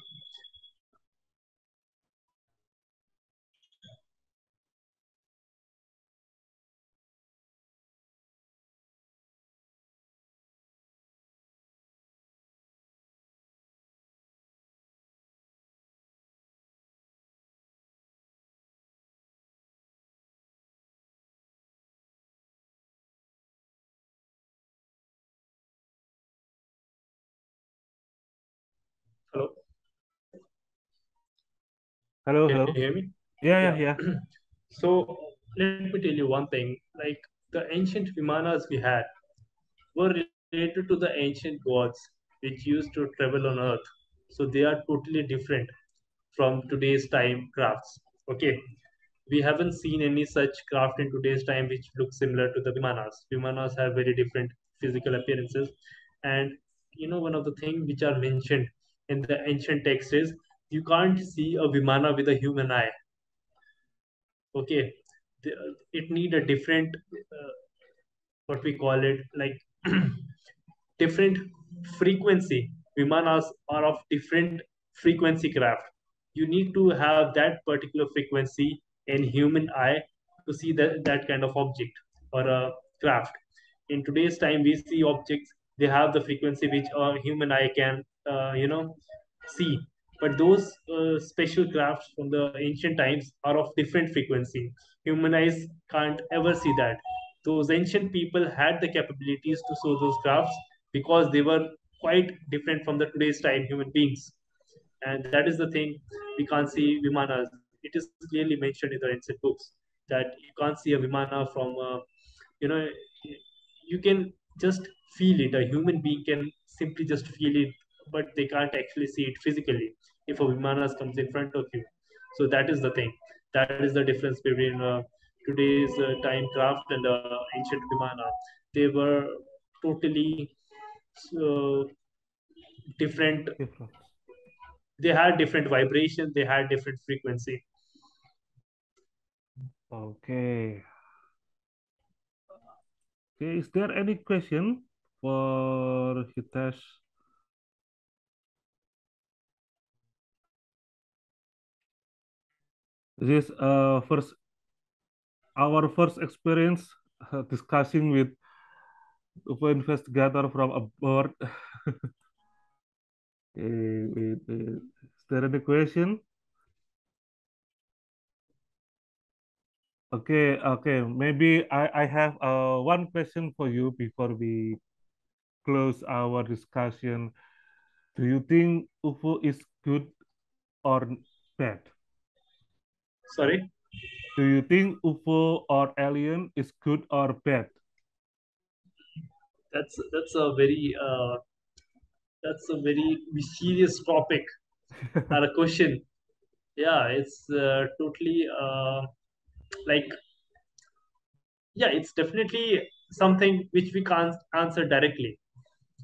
Hello, Hello, can you hello. hear me? Yeah, Yeah. yeah, yeah. So let me tell you one thing. Like the ancient Vimanas we had were related to the ancient gods which used to travel on Earth. So they are totally different from today's time crafts. Okay. We haven't seen any such craft in today's time which looks similar to the Vimanas. Vimanas have very different physical appearances. And one of the things which are mentioned in the ancient texts is you can't see a Vimana with a human eye. Okay. It need a different, what we call it, like different frequency. Vimanas are of different frequency craft. You need to have that particular frequency in human eye to see that kind of object or a craft. In today's time, we see objects, they have the frequency which a human eye can, see. But those special crafts from the ancient times are of different frequency. Human eyes can't ever see that. Those ancient people had the capabilities to show those crafts because they were quite different from the today's time human beings. And that is the thing, we can't see vimanas. It is clearly mentioned in the ancient books that you can't see a vimana from you know you can just feel it. A human being can simply just feel it, but they can't actually see it physically if a vimana comes in front of you. So that is the thing. That is the difference between today's time craft and ancient vimana. They were totally uh, different. Different. They had different vibration, they had different frequency. Okay. Okay. Is there any question for Hitesh? this first our first experience discussing with UFO investigator from abroad. Is there any question? Okay, okay. Maybe I have one question for you before we close our discussion. Do you think UFO is good or bad? Sorry, Do you think UFO or alien is good or bad? that's that's a very mysterious topic or a question. Yeah, it's totally like yeah, it's definitely something which we can't answer directly.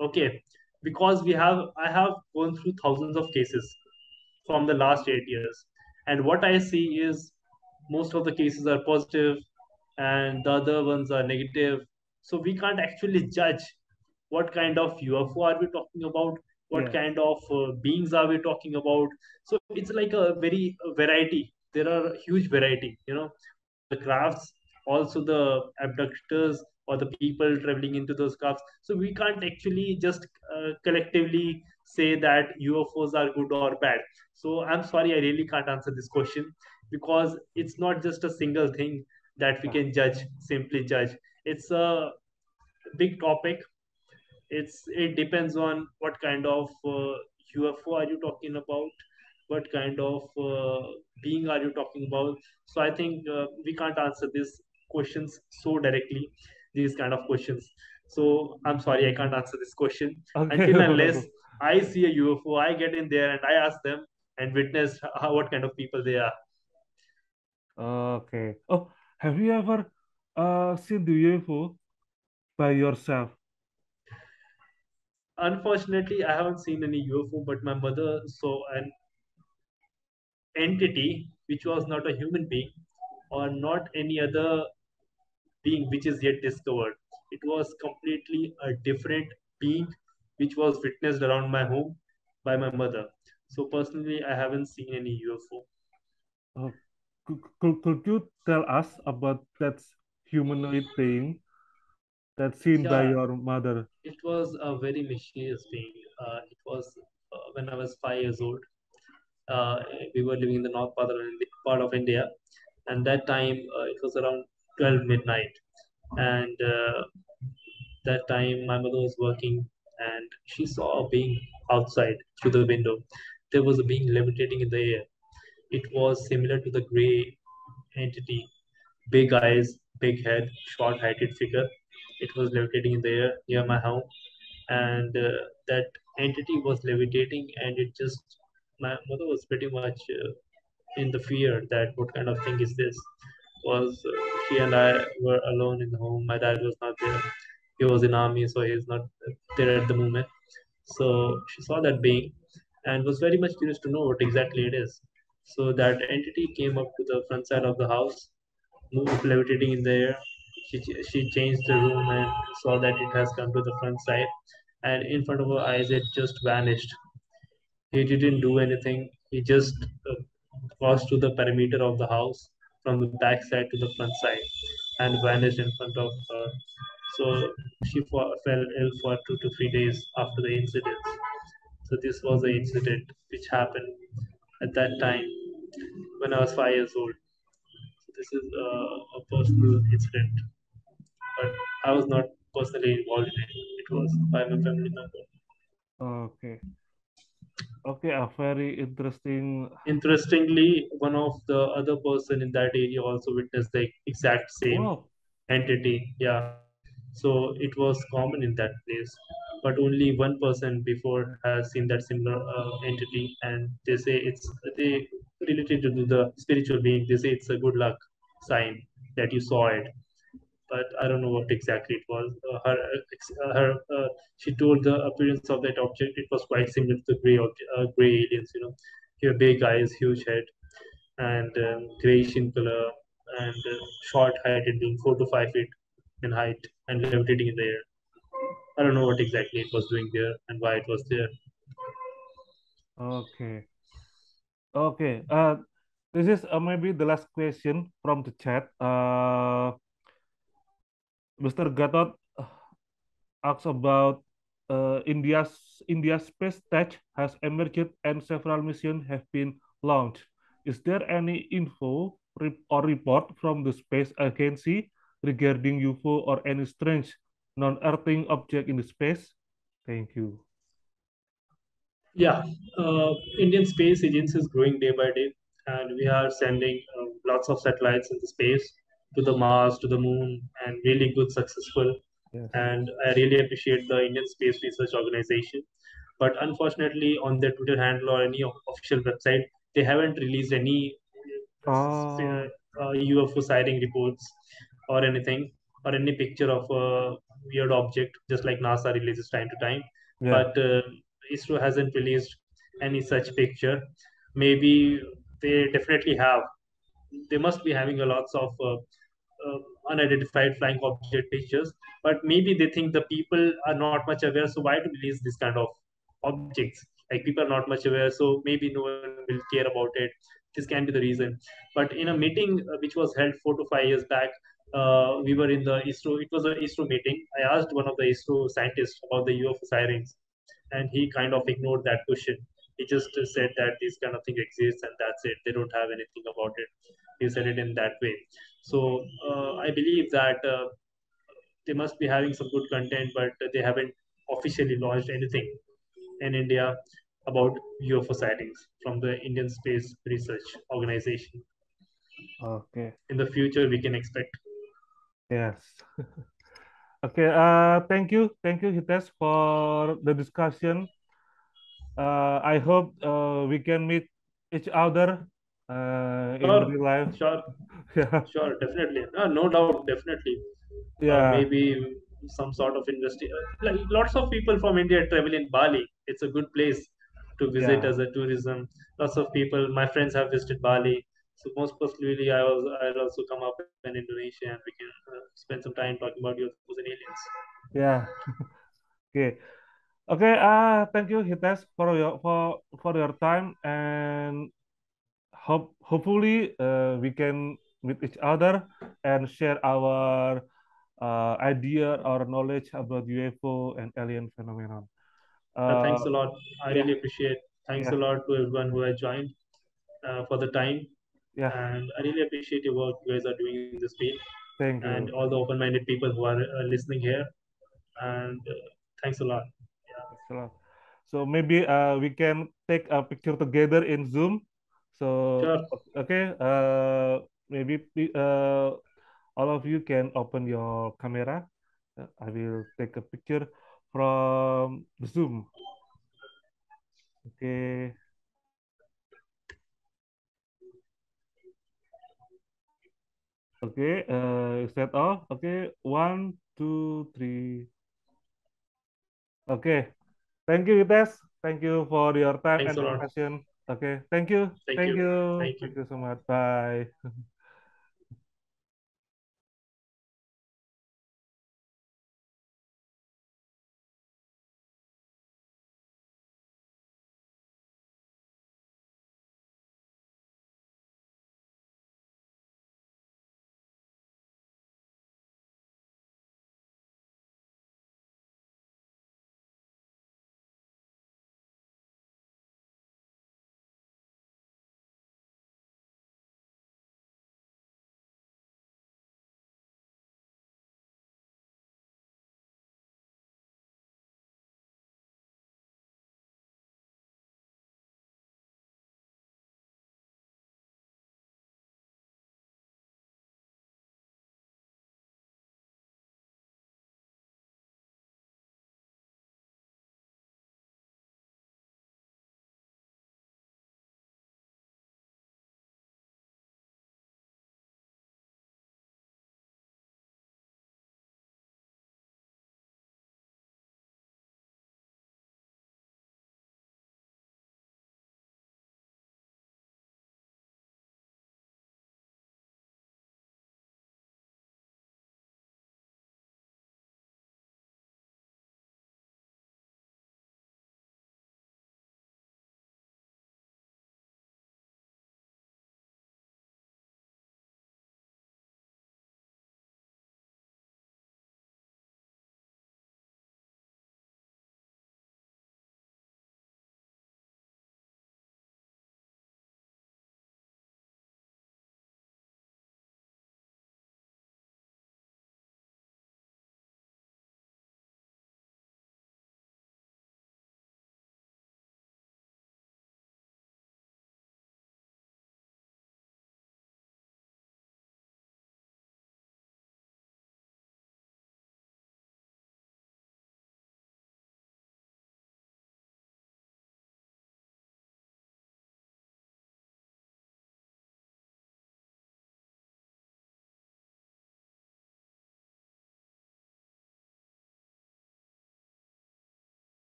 Okay, because I have gone through thousands of cases from the last 8 years, and what I see is most of the cases are positive and the other ones are negative. So we can't actually judge what kind of UFO are we talking about, what Yes, kind of beings are we talking about. So it's like a very variety. There are huge variety, of the crafts, also the abductors or the people traveling into those crafts. So we can't actually just collectively say that UFOs are good or bad. So I'm sorry, I really can't answer this question because it's not just a single thing that we yeah, can judge, simply judge. It's a big topic. It depends on what kind of UFO are you talking about, what kind of being are you talking about. So I think we can't answer these questions so directly, these kind of questions. So I'm sorry, I can't answer this question okay. until unless I see a UFO, I get in there and I ask them and witness what kind of people they are. Okay. Oh, have you ever seen the UFO by yourself? Unfortunately, I haven't seen any UFO, but my mother saw an entity which was not a human being or not any other being which is yet discovered. It was completely a different being which was witnessed around my home by my mother. So personally, I haven't seen any UFO. Uh, could you tell us about that humanoid being that's seen by Yeah, your mother? it was a very mysterious being. It was when I was 5 years old. Uh, we were living in the north part of India, and that time it was around 12 midnight, and that time my mother was working, and she saw a being outside through the window. There was a being levitating in the air. It was similar to the gray entity, big eyes, big head, short heighted figure. It was levitating in the air near my home, and that entity was levitating, and it just my mother was pretty much in the fear that what kind of thing is this. Was she and I were alone in the home. My dad was not there. He was in army, so he's not there at the moment. So she saw that being and was very much curious to know what exactly it is. So that entity came up to the front side of the house, moved levitating in the air. She changed the room and saw that it has come to the front side, and in front of her eyes it just vanished. He didn't do anything. He just crossed to the perimeter of the house from the back side to the front side and vanished in front of her. So she fell ill for 2 to 3 days after the incident. So this was the incident which happened at that time when I was 5 years old. So this is a personal incident, but I was not personally involved in it. It was by my family member. Okay, okay, a very interesting. Interestingly, one of the other person in that area also witnessed the exact same Wow. entity. Yeah. So it was common in that place, but only one person before has seen that similar entity, and they say they related to the spiritual being. They say it's a good luck sign that you saw it, but I don't know what exactly it was. She told the appearance of that object. It was quite similar to the gray aliens. Here big eyes, huge head, and grayish in color, and short heighted, being 4 to 5 feet in height, and levitating in the air. I don't know what exactly it was doing there and why it was there. Okay, okay. This is maybe the last question from the chat. Mr. Gatot asks about India's space tech has emerged and several missions have been launched. Is there any info or report from the space agency regarding UFO or any strange non-earthing object in the space? Thank you. Yeah, Indian Space Agency is growing day by day, and we are sending lots of satellites into space to the Mars, to the Moon, and really good, successful. Yes. And I really appreciate the Indian Space Research Organization. But unfortunately, on their Twitter handle or any official website, they haven't released any Oh, UFO sighting reports or anything, or any picture of a weird object, just like NASA releases time to time. yeah. But ISRO hasn't released any such picture. Maybe they definitely have. They must be having a lots of unidentified flying object pictures, but maybe they think the people are not much aware, so why to release this kind of objects? Like, people are not much aware, so maybe no one will care about it. This can be the reason. But in a meeting which was held 4 to 5 years back, we were in the ISRO. It was an ISRO meeting. I asked one of the ISRO scientists about the UFO sirens, and he kind of ignored that question. He just said that this kind of thing exists and that's it. They don't have anything about it. He said it in that way. So I believe that they must be having some good content, but they haven't officially launched anything in India about UFO sightings from the Indian Space Research Organization. Okay. In the future, we can expect. Yes. Okay. Thank you, Hitesh, for the discussion. I hope we can meet each other in Sure, real life. sure, Yeah. sure, definitely. No doubt, definitely. Yeah. Maybe some sort of industry. Like, lots of people from India travel in Bali. It's a good place to visit Yeah. as a tourism. Lots of people, my friends have visited Bali. So most possibly, I'll also come up in Indonesia and we can spend some time talking about UFOs and aliens. Yeah. Okay. Okay. Thank you, Hitesh, for your time, and hopefully we can meet each other and share our idea or knowledge about UFO and alien phenomenon. Thanks Uh, a lot. I yeah. really appreciate. Thanks a Yeah. lot to everyone who has joined for the time. Yeah. And I really appreciate your work you guys are doing in this field, Thank and you. all the open-minded people who are listening here. And thanks a lot. Yeah, Thanks a lot. So maybe we can take a picture together in Zoom. So sure. okay, maybe all of you can open your camera. I will take a picture from the Zoom. Okay, okay. Is that all? Okay, one, two, three. Okay. Thank you, Ites. Thank you for your time Thanks and a lot. discussion. Okay. Thank you. Thank Thank you. you. Thank you. Thank you so much. Bye.